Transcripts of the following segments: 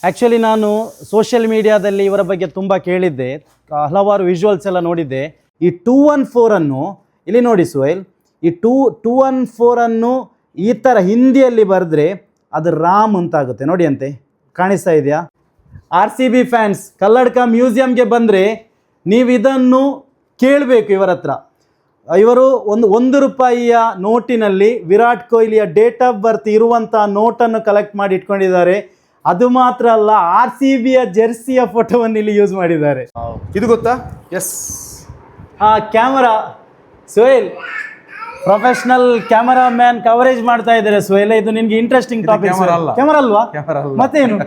Actually ನಾನು social ಮೀಡಿಯಾದಲ್ಲಿ ಇವರ ಬಗ್ಗೆ ತುಂಬ ಕೇಳಿದ್ದೆ, ಹಲವಾರು ವಿಜುವಲ್ಸ್ ಎಲ್ಲ ನೋಡಿದ್ದೆ. ಈ 214 ಇಲ್ಲಿ ನೋಡಿ ಸುಹೈಲ್, ಈ 214 ಈ ಥರ ಹಿಂದಿಯಲ್ಲಿ ಬರೆದ್ರೆ ಅದು ರಾಮ್ ಅಂತಾಗುತ್ತೆ ನೋಡಿ. ಅಂತೆ ಕಾಣಿಸ್ತಾ ಇದೆಯಾ? RCB ಫ್ಯಾನ್ಸ್ ಕಲ್ಲಡ್ಕ ಮ್ಯೂಸಿಯಂಗೆ ಬಂದರೆ ನೀವು ಇದನ್ನು ಕೇಳಬೇಕು ಇವರ ಹತ್ರ. ಇವರು ಒಂದು ರೂಪಾಯಿಯ ನೋಟಿನಲ್ಲಿ ವಿರಾಟ್ ಕೊಹ್ಲಿಯ ಡೇಟ್ ಆಫ್ ಬರ್ತ್ ಇರುವಂಥ ನೋಟನ್ನು ಕಲೆಕ್ಟ್ ಮಾಡಿ ಇಟ್ಕೊಂಡಿದ್ದಾರೆ. ಅದು ಮಾತ್ರ ಅಲ್ಲ, RCBಯ ಜೆರ್ಸಿಯ ಫೋಟೋವನ್ನು ಇಲ್ಲಿ ಯೂಸ್ ಮಾಡಿದ್ದಾರೆ. ಇದು ಗೊತ್ತಾ? Yes, camera Suhail professional cameraman coverage ಮಾಡ್ತಾ ಇದ್ದಾರೆ ಸುಹೇಲ್. ಇದು ನಿನ್ಗೆ ಇಂಟ್ರೆಸ್ಟಿಂಗ್ ಟಾಪಿಕ್. ಕ್ಯಾಮರಾ ಅಲ್ವಾ? ಮತ್ತೇನು?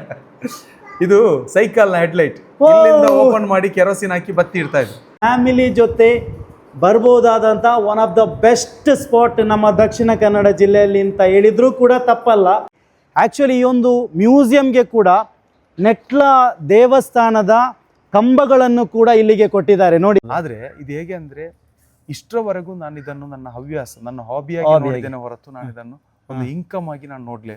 ಇದು ಸೈಕಲ್ನ ಹೆಡ್ಲೈಟ್. ಇಲ್ಲಿಂದ ಓಪನ್ ಮಾಡಿ ಕೆರೋಸಿನ್ ಹಾಕಿ ಬತ್ತಿ ಇಡ್ತಾ ಇದ್ರು. ಫ್ಯಾಮಿಲಿ ಜೊತೆ ಬರ್ಬೋದಾದಂಥ one of the best spot ನಮ್ಮ ದಕ್ಷಿಣ ಕನ್ನಡ ಜಿಲ್ಲೆಯಲ್ಲಿ ಅಂತ ಹೇಳಿದ್ರೂ ಕೂಡ ತಪ್ಪಲ್ಲ. ಆ್ಯಕ್ಚುಲಿ ಈ ಒಂದು ಮ್ಯೂಸಿಯಂಗೆ ಕೂಡ ನೆಟ್ಲ ದೇವಸ್ಥಾನದ ಕಂಬಗಳನ್ನು ಕೂಡ ಇಲ್ಲಿಗೆ ಕೊಟ್ಟಿದ್ದಾರೆ ನೋಡಿ. ಆದರೆ ಇದು ಹೇಗೆ ಅಂದರೆ, ಇಷ್ಟರವರೆಗೂ ನಾನು ಇದನ್ನು ನನ್ನ ಹವ್ಯಾಸ, ನನ್ನ ಹಾಬಿಯಾಗಿ ನೋಡಿದ್ದೇನೆ ಹೊರತು ನಾನು ಇದನ್ನು ಒಂದು ಇನ್ಕಮ್ ಆಗಿ ನಾನು ನೋಡಲೇ.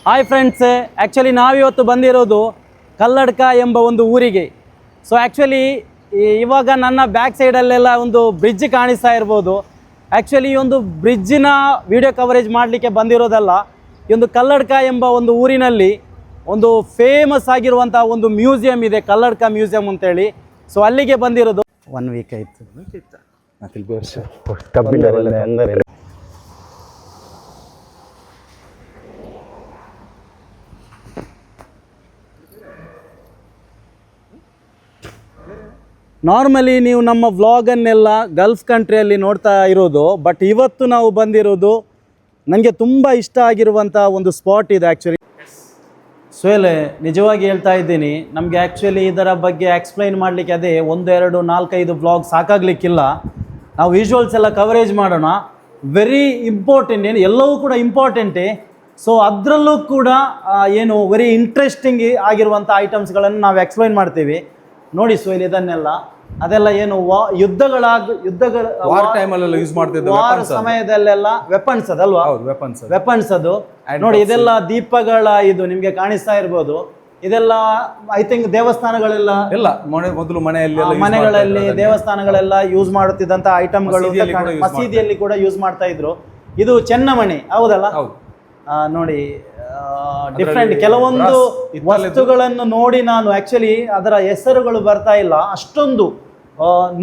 ಹಾಯ್ ಫ್ರೆಂಡ್ಸ್, ಆ್ಯಕ್ಚುಲಿ ನಾವಿವತ್ತು ಬಂದಿರೋದು ಕಲ್ಲಡ್ಕ ಎಂಬ ಒಂದು ಊರಿಗೆ. ಸೊ ಆ್ಯಕ್ಚುಲಿ ಇವಾಗ ನನ್ನ ಬ್ಯಾಕ್ ಸೈಡಲ್ಲೆಲ್ಲ ಒಂದು ಬ್ರಿಡ್ಜ್ ಕಾಣಿಸ್ತಾ ಇರ್ಬೋದು. ಆ್ಯಕ್ಚುಲಿ ಈ ಒಂದು ಬ್ರಿಡ್ಜಿನ ವಿಡಿಯೋ ಕವರೇಜ್ ಮಾಡಲಿಕ್ಕೆ ಬಂದಿರೋದಲ್ಲ. ಈ ಒಂದು ಕಲ್ಲಡ್ಕ ಎಂಬ ಒಂದು ಊರಿನಲ್ಲಿ ಒಂದು ಫೇಮಸ್ ಆಗಿರುವಂಥ ಒಂದು ಮ್ಯೂಸಿಯಂ ಇದೆ, ಕಲ್ಲಡ್ಕ ಮ್ಯೂಸಿಯಂ ಅಂತೇಳಿ. ಸೊ ಅಲ್ಲಿಗೆ ಬಂದಿರೋದು. 1 ವೀಕ್ ಆಯಿತು. ನಾರ್ಮಲಿ ನೀವು ನಮ್ಮ ವ್ಲಾಗನ್ನೆಲ್ಲ ಗಲ್ಫ್ ಕಂಟ್ರಿಯಲ್ಲಿ ನೋಡ್ತಾ ಇರೋದು, ಬಟ್ ಇವತ್ತು ನಾವು ಬಂದಿರೋದು ನನಗೆ ತುಂಬ ಇಷ್ಟ ಆಗಿರುವಂಥ ಒಂದು ಸ್ಪಾಟ್ ಇದೆ ಆ್ಯಕ್ಚುಲಿ. ಸುಹೇಲ್, ನಿಜವಾಗಿ ಹೇಳ್ತಾ ಇದ್ದೀನಿ, ನಮಗೆ ಆ್ಯಕ್ಚುಲಿ ಇದರ ಬಗ್ಗೆ ಎಕ್ಸ್ಪ್ಲೈನ್ ಮಾಡಲಿಕ್ಕೆ ಅದೇ 1, 2, 4, 5 ವ್ಲಾಗ್ ಸಾಕಾಗಲಿಕ್ಕಿಲ್ಲ. ನಾವು ವಿಜುವಲ್ಸ್ ಎಲ್ಲ ಕವರೇಜ್ ಮಾಡೋಣ. ವೆರಿ ಇಂಪಾರ್ಟೆಂಟ್, ಏನು ಎಲ್ಲವೂ ಕೂಡ ಇಂಪಾರ್ಟೆಂಟೇ. ಸೊ ಅದರಲ್ಲೂ ಕೂಡ ಏನು ವೆರಿ ಇಂಟ್ರೆಸ್ಟಿಂಗ್ ಆಗಿರುವಂಥ ಐಟಮ್ಸ್ಗಳನ್ನು ನಾವು ಎಕ್ಸ್ಪ್ಲೈನ್ ಮಾಡ್ತೀವಿ ನೋಡಿ ಸುಹೇಲ್. ಇದನ್ನೆಲ್ಲ ಅದೆಲ್ಲ ಏನು ಯುದ್ಧಗಳ ವಾರ್ ಸಮಯದಲ್ಲೆಲ್ಲ ವೆಪನ್ಸ್ ಅದಲ್ವಾ? ವೆಪನ್ಸ್ ಅದು ನೋಡಿ. ಇದೆಲ್ಲ ದೀಪಗಳ ಇದು ನಿಮ್ಗೆ ಕಾಣಿಸ್ತಾ ಇರ್ಬೋದು. ಇದೆಲ್ಲ ಐ ಥಿಂಕ್ ದೇವಸ್ಥಾನಗಳೆಲ್ಲ ಮೊದಲು ಮನೆಗಳಲ್ಲಿ ದೇವಸ್ಥಾನಗಳೆಲ್ಲ ಯೂಸ್ ಮಾಡುತ್ತಿದ್ದಂತ ಐಟಮ್ಗಳು ಮಸೀದಿಯಲ್ಲಿ ಕೂಡ ಯೂಸ್ ಮಾಡ್ತಾ ಇದ್ರು. ಇದು ಚೆನ್ನಮಣೆ ಹೌದಲ್ಲ? ನೋಡಿ ಡಿಫ್ರೆಂಟ್ ಕೆಲವೊಂದು ವಸ್ತುಗಳನ್ನು ನೋಡಿ ನಾನು ಆ್ಯಕ್ಚುಲಿ ಅದರ ಹೆಸರುಗಳು ಬರ್ತಾ ಇಲ್ಲ. ಅಷ್ಟೊಂದು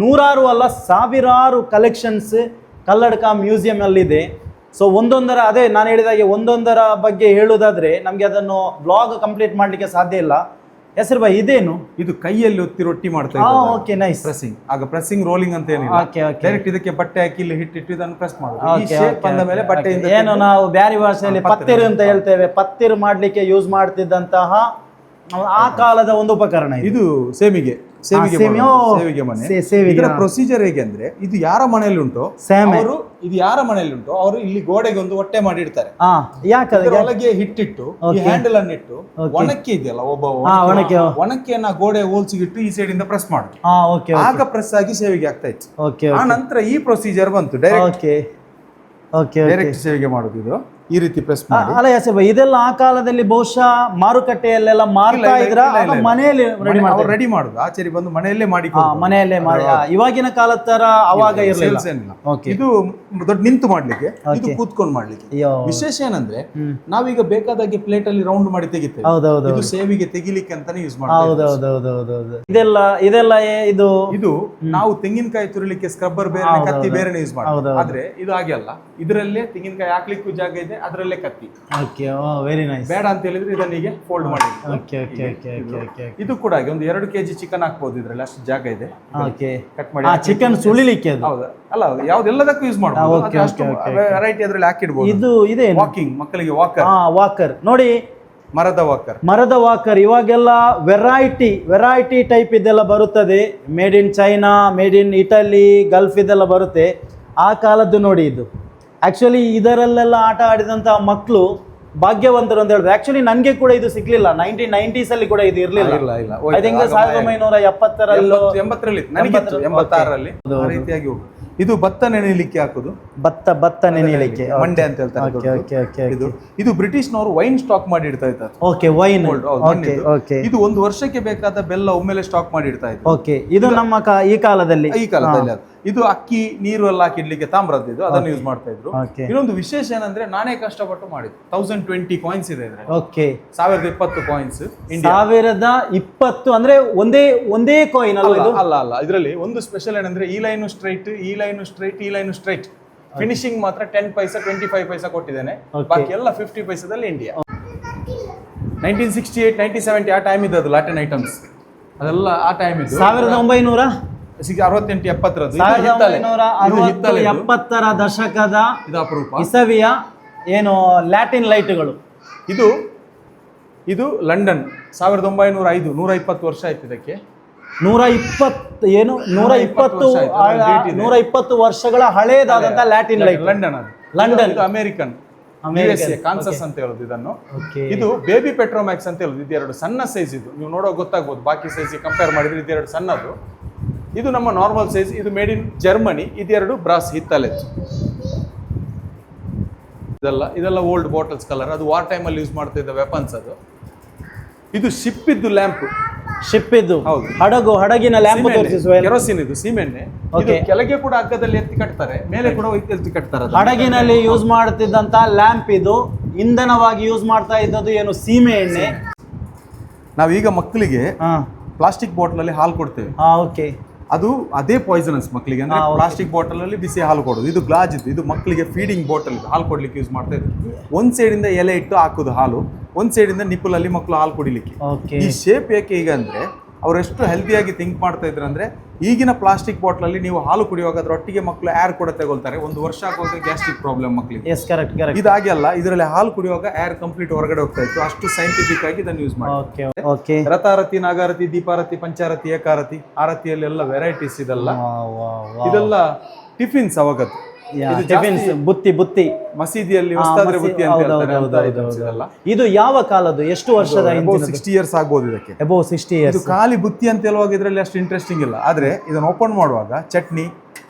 ನೂರಾರು ಅಲ್ಲ ಸಾವಿರಾರು ಕಲೆಕ್ಷನ್ಸ್ ಕಲ್ಲಡ್ಕ ಮ್ಯೂಸಿಯಮಲ್ಲಿದೆ. ಸೊ ಒಂದೊಂದರ ಅದೇ ನಾನು ಹೇಳಿದಾಗೆ ಒಂದೊಂದರ ಬಗ್ಗೆ ಹೇಳುವುದಾದರೆ ನಮಗೆ ಅದನ್ನು ಬ್ಲಾಗ್ ಕಂಪ್ಲೀಟ್ ಮಾಡಲಿಕ್ಕೆ ಸಾಧ್ಯ ಇಲ್ಲ. ಹೆಸರು ಬೈ ಇದೇನು? ಇದು ಕೈಯಲ್ಲಿ ಒತ್ತಿ ರೊಟ್ಟಿ ಮಾಡ್ತಾ ಇದ್ದಾರೆ. Okay, nice. ಪ್ರೆಸ್ಸಿಂಗ್. ಆಗ ಪ್ರೆಸ್ಸಿಂಗ್ ರೋಲಿಂಗ್ ಅಂತ ಏನಿಲ್ಲ, ಡೈರೆಕ್ಟ್ ಇದಕ್ಕೆ ಬಟ್ಟೆ ಹಾಕಿ ಇಲ್ಲಿ ಹಿಟ್ಟಿಟ್ಟು ಇದನ್ನು ಪ್ರೆಸ್ ಮಾಡೋದು. ಈ ಶೇಪ್ ಬಂದ ಮೇಲೆ ಬಟ್ಟೆಯಿಂದ ಏನು ನಾವು ಬ್ಯಾರಿ ಭಾಷೆಯಲ್ಲಿ ಪತ್ತಿರು ಅಂತ ಹೇಳ್ತೇವೆ, ಪತ್ತಿರು ಮಾಡಲಿಕ್ಕೆ ಯೂಸ್ ಮಾಡ್ತಿದ್ದಂತಹ ಆ ಕಾಲದ ಒಂದು ಉಪಕರಣ ಇದು. ಸೇವಿಗೆ ಮನೆ. ಇದರ ಪ್ರೊಸೀಜರ್ ಹೇಗೆ ಅಂದ್ರೆ, ಇದು ಯಾರ ಮನೆಯಲ್ಲಿ ಉಂಟೋ ಅವರು ಇಲ್ಲಿ ಗೋಡೆಗೆ ಒಂದು ಹೊಟ್ಟೆ ಮಾಡಿ ಇಡ್ತಾರೆ. ಒಳಗೆ ಹಿಟ್ಟಿಟ್ಟು ಈ ಹ್ಯಾಂಡಲ್ ಅನ್ನು ಇಟ್ಟು ಒಣಕ್ಕೆ ಇದೆಯಲ್ಲ ಒಣಕೆಯನ್ನ ಗೋಡೆ ಹೋಲ್ಸಿಗಿಟ್ಟು ಈ ಸೈಡ್ ಇಂದ ಪ್ರೆಸ್ ಮಾಡುದು. ಆಗ ಪ್ರೆಸ್ ಆಗಿ ಸೇವಿಗೆ ಆಗ್ತಾ ಇತ್ತು. ಆ ನಂತರ ಈ ಪ್ರೊಸೀಜರ್ ಬಂತು, ಡೈರೆಕ್ಟ್ ಸೇವಿಗೆ ಮಾಡುದು. ಇದು ಈ ರೀತಿ ಪ್ರೆಸ್ ಮಾಡಿ ಅಲ್ಲ ಯಾಸರ್ ಭಾಯ್, ಇದೆಲ್ಲ ಆ ಕಾಲದಲ್ಲಿ ಬಹುಶಃ ಮಾರುಕಟ್ಟೆಯಲ್ಲೆಲ್ಲ ಮಾರ್ತಾ ಇದ್ರ, ಮನೆಯಲ್ಲಿ ರೆಡಿ ಮಾಡುದು. ಆಚೆರಿ ಬಂದು ಮನೆಯಲ್ಲೇ ಮಾಡಿ ಇವಾಗಿನ ಕಾಲದ ತರ ಅವಾಗ ಇರಲಿಲ್ಲ. ಇದು ದೊಡ್ಡ ನಿಂತು ಮಾಡ್ಲಿಕ್ಕೆ, ಇದು ಕೂತ್ಕೊಂಡು ಮಾಡ್ಲಿಕ್ಕೆ. ವಿಶೇಷ ಏನಂದ್ರೆ, ನಾವೀಗ ಬೇಕಾದಾಗೆ ಪ್ಲೇಟ್ ಅಲ್ಲಿ ರೌಂಡ್ ಮಾಡಿ ತೆಗಿತೇವೆ. ಇದು ಸೇವಿಗೆ ತೆಗಿಲಿಕ್ಕೆ ಅಂತಾನೆ ಯೂಸ್ ಮಾಡ್ತೀವಿ. ಇದೆಲ್ಲ ಇದು ನಾವು ತೆಂಗಿನಕಾಯಿ ತುರಿಲಿಕ್ಕೆ ಸ್ಕ್ರಬ್ಬರ್ ಬೇರೆ, ಕತ್ತಿ ಬೇರೆ ಯೂಸ್ ಮಾಡ್ತೀವಿ. ಆದ್ರೆ ಇದು ಹಾಗೆ ಅಲ್ಲ, ಇದರಲ್ಲೇ ತೆಂಗಿನಕಾಯಿ ಹಾಕ್ಲಿಕ್ಕೂ ಜಾಗ ಇದೆ, ಅದರಲ್ಲೇ ಕತ್ತಿ. Very nice. ಬೇಡ ಅಂತ ಹೇಳಿದ್ರೆ ಇದನ್ನೀಗ ಫೋಲ್ಡ್ ಮಾಡಿ. ಇದು ಕೂಡ ಹಾಗೆ ಒಂದು 2 kg ಚಿಕನ್ ಹಾಕ್ಬೋದು ಇದರಲ್ಲಿ, ಅಷ್ಟು ಜಾಗ ಇದೆ. ಕಟ್ ಮಾಡಿ ಚಿಕನ್ ಸುಳಿಲಿಕ್ಕೆ ಅಲ್ಲ, ಯಾವ್ದೆಲ್ಲದಕ್ಕೂ ಯೂಸ್ ಮಾಡಬಹುದು. ಅಷ್ಟು ವೆರೈಟಿ ಅದರಲ್ಲಿ ಹಾಕಿಡ್ಬೋದು. ಇದು ಇದೆ ವಾಕಿಂಗ್, ಮಕ್ಕಳಿಗೆ ವಾಕರ್ ನೋಡಿ, ಮರದ ವಾಕರ್. ಇವಾಗೆಲ್ಲ ವೆರೈಟಿ ಟೈಪ್ ಇದೆಲ್ಲ ಬರುತ್ತದೆ. Made in China, made in Italy, Gulf ಇದೆಲ್ಲ ಬರುತ್ತೆ. ಆ ಕಾಲದ್ದು ನೋಡಿ ಇದು. ಆ್ಯಕ್ಚುಲಿ ಇದರಲ್ಲೆಲ್ಲ ಆಟ ಆಡಿದಂಥ ಮಕ್ಕಳು ಭಾಗ್ಯವಂತರು ಅಂತ ಹೇಳಿದ್ರು. ಆ್ಯಕ್ಚುಲಿ ನನಗೆ ಕೂಡ ಇದು ಸಿಗ್ಲಿಲ್ಲ. 1990s ಅಲ್ಲಿ ಕೂಡ ಇದು ಇರಲಿಲ್ಲ. ಐ ಥಿಂಕ್ 1970ರಲ್ಲಿ ಇದು ಭತ್ತ ನೆನೆಯಲಿಕ್ಕೆ ಹಾಕುದು, ಭತ್ತ ನೆನೆಯಲಿಕ್ಕೆ ಮಂಡೆ ಅಂತ ಹೇಳ್ತಾರೆ ದೊಡ್ಡದು. ಇದು ಬ್ರಿಟಿಷ್ನವರು ವೈನ್ ಸ್ಟಾಕ್ ಮಾಡಿ ಇಡ್ತಾ ಇದ್ದಾರೆ. Okay, wine. ಇದು ಒಂದು ವರ್ಷಕ್ಕೆ ಬೇಕಾದ ಬೆಲ್ಲ ಒಮ್ಮೆಲೆ ಸ್ಟಾಕ್ ಮಾಡಿ ಇಡ್ತಾ ಇದ್ದಾರೆ. ಓಕೆ, ಇದು ನಮ್ಮ ಈ ಕಾಲದಲ್ಲಿ ಅದು. ಇದು ಅಕ್ಕಿ ನೀರು ಎಲ್ಲ ಹಾಕಿಡ್ಲಿಕ್ಕೆ ತಾಮ್ರದ್ದು, ಇದು ಅದನ್ನು ಯೂಸ್ ಮಾಡ್ತಾ ಇದ್ರು. ಇನ್ನೊಂದು ವಿಶೇಷ ಏನಂದ್ರೆ ನಾನೇ ಕಷ್ಟಪಟ್ಟು ಮಾಡಿದ್ದು. 1020 ಕಾಯಿನ್ಸ್ ಇದೆ ಇದ್ರಲ್ಲಿ. Okay, 1020 coins. 1020 ಅಂದ್ರೆ ಒಂದೇ ಕಾಯಿನ್ ಅಲ್ಲ. ಇದರಲ್ಲಿ ಒಂದು ಸ್ಪೆಷಲ್ ಏನಂದ್ರೆ ಈ ಲೈನ್ ಸ್ಟ್ರೈಟ್, ಈ ಲೈನ್ ಸ್ಟ್ರೈಟ್, ಈ ಲೈನ್ ಸ್ಟ್ರೈಟ್. ಫಿನಿಶಿಂಗ್ ಮಾತ್ರ 10 ಪೈಸಾ 25 ಪೈಸಾ ಕೊಟ್ಟಿದ್ದೇನೆ. ಬಾಕಿ ಎಲ್ಲ 50 ಪೈಸಾದಲ್ಲಿ ಇಂಡಿಯಾ. 1968 1970 ಆ ಟೈಮ್ ಇದ್ದದ್ದು ಲಾಟಿನ್ ಐಟಮ್ಸ್ ಅದೆಲ್ಲ ಆ ಟೈಮ್ ಇದ್ದು. 1970ರ ದಶಕದ ಇಸವಿಯ ಏನು ಲ್ಯಾಟಿನ್ ಲೈಟ್ಗಳು. ಇದು ಲಂಡನ್ 1905, 120 ವರ್ಷ ಆಯ್ತು ಇದಕ್ಕೆ. 120 ವರ್ಷಗಳ ಹಳೇದಾದಂತ ಲ್ಯಾಟಿನ್ ಲೈಟ್. ಲಂಡನ್ ಇದು ಅಮೆರಿಕನ್ ಕಾನ್ಸಸ್ ಅಂತ ಹೇಳೋದು ಇದನ್ನು. ಇದು ಬೇಬಿ ಪೆಟ್ರೋಮ್ಯಾಕ್ಸ್ ಅಂತ ಹೇಳೋದು. ಇದೆರಡು ಸಣ್ಣ ಸೈಜ್. ಇದು ನೀವು ನೋಡೋ ಗೊತ್ತಾಗ್ಬೋದು, ಬಾಕಿ ಸೈಜ್ ಕಂಪೇರ್ ಮಾಡಿದ್ರೆ ಇದೆರಡು ಸಣ್ಣದು. ಇದು ನಮ್ಮ ನಾರ್ಮಲ್ ಸೈಜ್. ಇದು ಮೇಡ್ ಇನ್ ಜರ್ಮನಿ. ಇದೆರಡು ಬ್ರಾಸ್ ಹಿತ್ತಲೆತ್ತು. ಇದೆಲ್ಲ ಓಲ್ಡ್ ಬಾಟಲ್ಸ್ ಕಲರ್. ಅದು ವಾರ್ ಟೈಮ್ ಅಲ್ಲಿ ಯೂಸ್ ಮಾಡ್ತಾ ಇದ್ದ ವೆಪನ್ಸ್ ಅದು. ಇದು ಶಿಪ್ ಇದ್ದು ಲ್ಯಾಂಪ್. ಹೌದು, ಹಡಗಿನ ಲ್ಯಾಂಪ್. ಕೆರೋಸಿನ್, ಇದು ಸೀಮೆಣ್ಣೆ. ಕೆಳಗೆ ಕೂಡ ಹಗ್ಗದಲ್ಲಿ ಎತ್ತಿ ಕಟ್ತಾರೆ, ಮೇಲೆ ಕೂಡ ಎತ್ತಿ ಕಟ್ತಾರೆ. ಹಡಗಿನಲ್ಲಿ ಯೂಸ್ ಮಾಡ್ತಿದ್ದಂತ ಲ್ಯಾಂಪ್ ಇದು. ಇಂಧನವಾಗಿ ಯೂಸ್ ಮಾಡ್ತಾ ಇದ್ದದ್ದು ಏನು, ಸೀಮೆ ಎಣ್ಣೆ. ನಾವೀಗ ಮಕ್ಕಳಿಗೆ ಪ್ಲಾಸ್ಟಿಕ್ ಬಾಟಲ್ ಅಲ್ಲಿ ಹಾಲು ಕೊಡ್ತೇವೆ. ಅದು ಅದೇ ಪಾಯ್ಸನಸ್ ಮಕ್ಕಳಿಗೆ. ಅಂದ್ರೆ ಪ್ಲಾಸ್ಟಿಕ್ ಬಾಟಲ್ ಅಲ್ಲಿ ಬಿಸಿ ಹಾಲು ಕೊಡೋದು. ಇದು ಗ್ಲಾಸ್ ಇದ್ದು. ಇದು ಮಕ್ಕಳಿಗೆ ಫೀಡಿಂಗ್ ಬಾಟಲ್, ಹಾಲು ಕೊಡ್ಲಿಕ್ಕೆ ಯೂಸ್ ಮಾಡ್ತಾ ಇದ್ರು. ಒಂದ್ ಸೈಡ್ ಇಂದ ಎಲೆ ಇಟ್ಟು ಹಾಕುದು ಹಾಲು, ಒಂದ್ ಸೈಡ್ ಇಂದ ನಿಪ್ಪಲ್ ಅಲ್ಲಿ ಮಕ್ಕಳು ಹಾಲು ಕುಡಿಲಿಕ್ಕೆ. ಈ ಶೇಪ್ ಏಕೆ ಈಗ ಅಂದ್ರೆ ಅವ್ರು ಎಷ್ಟು ಹೆಲ್ದಿಯಾಗಿ ಥಿಂಕ್ ಮಾಡ್ತಾ ಇದ್ರು ಅಂದ್ರೆ, ಈಗಿನ ಪ್ಲಾಸ್ಟಿಕ್ ಬಾಟಲ್ ಅಲ್ಲಿ ನೀವು ಹಾಲು ಕುಡಿಯುವಾಗ ಅದರೊಟ್ಟಿಗೆ ಮಕ್ಕಳು ಏರ್ ಕೂಡ ತಗೊಳ್ತಾರೆ. ಒಂದು ವರ್ಷ ಆಗುವಾಗ ಗ್ಯಾಸ್ಟ್ರಿಕ್ ಪ್ರಾಬ್ಲಮ್ ಮಕ್ಕಳಿಗೆ. ಇದಾಗಿ ಅಲ್ಲ, ಇದರಲ್ಲಿ ಹಾಲು ಕುಡಿಯುವಾಗ ಏರ್ ಕಂಪ್ಲೀಟ್ ಹೊರಗಡೆ ಹೋಗ್ತಾ ಇತ್ತು. ಅಷ್ಟು ಸೈಂಟಿಫಿಕ್ ಆಗಿ ಇದನ್ನು ಯೂಸ್ ಮಾಡಿ. ರಥಾರತಿ, ನಾಗಾರತಿ, ದೀಪಾರತಿ, ಪಂಚಾರತಿ, ಏಕಾರತಿ, ಆರತಿಯಲ್ಲೆಲ್ಲ ವೆರೈಟೀಸ್. ಇದೆಲ್ಲ ಟಿಫಿನ್ಸ್ ಅವಾಗದ್ದು. ಬುತ್ತಿ ಮಸೀದಿಯಲ್ಲಿ ಉಸ್ತಾದ್ರೆ ಬುತ್ತಿ ಅಂತ ಹೇಳ್ತಾರೆ. ಇದು ಯಾವ ಕಾಲದ್ದು, ಎಷ್ಟು ವರ್ಷದ? 60 years ಆಗ್ಬೋದು ಇದಕ್ಕೆ. Above 60 years. ಇದು ಖಾಲಿ ಬುತ್ತಿ ಅಂತ ಹೇಳುವಾಗ ಇದರಲ್ಲಿ ಅಷ್ಟು ಇಂಟ್ರೆಸ್ಟಿಂಗ್ ಇಲ್ಲ. ಆದ್ರೆ ಇದನ್ನು ಓಪನ್ ಮಾಡುವಾಗ ಚಟ್ನಿ,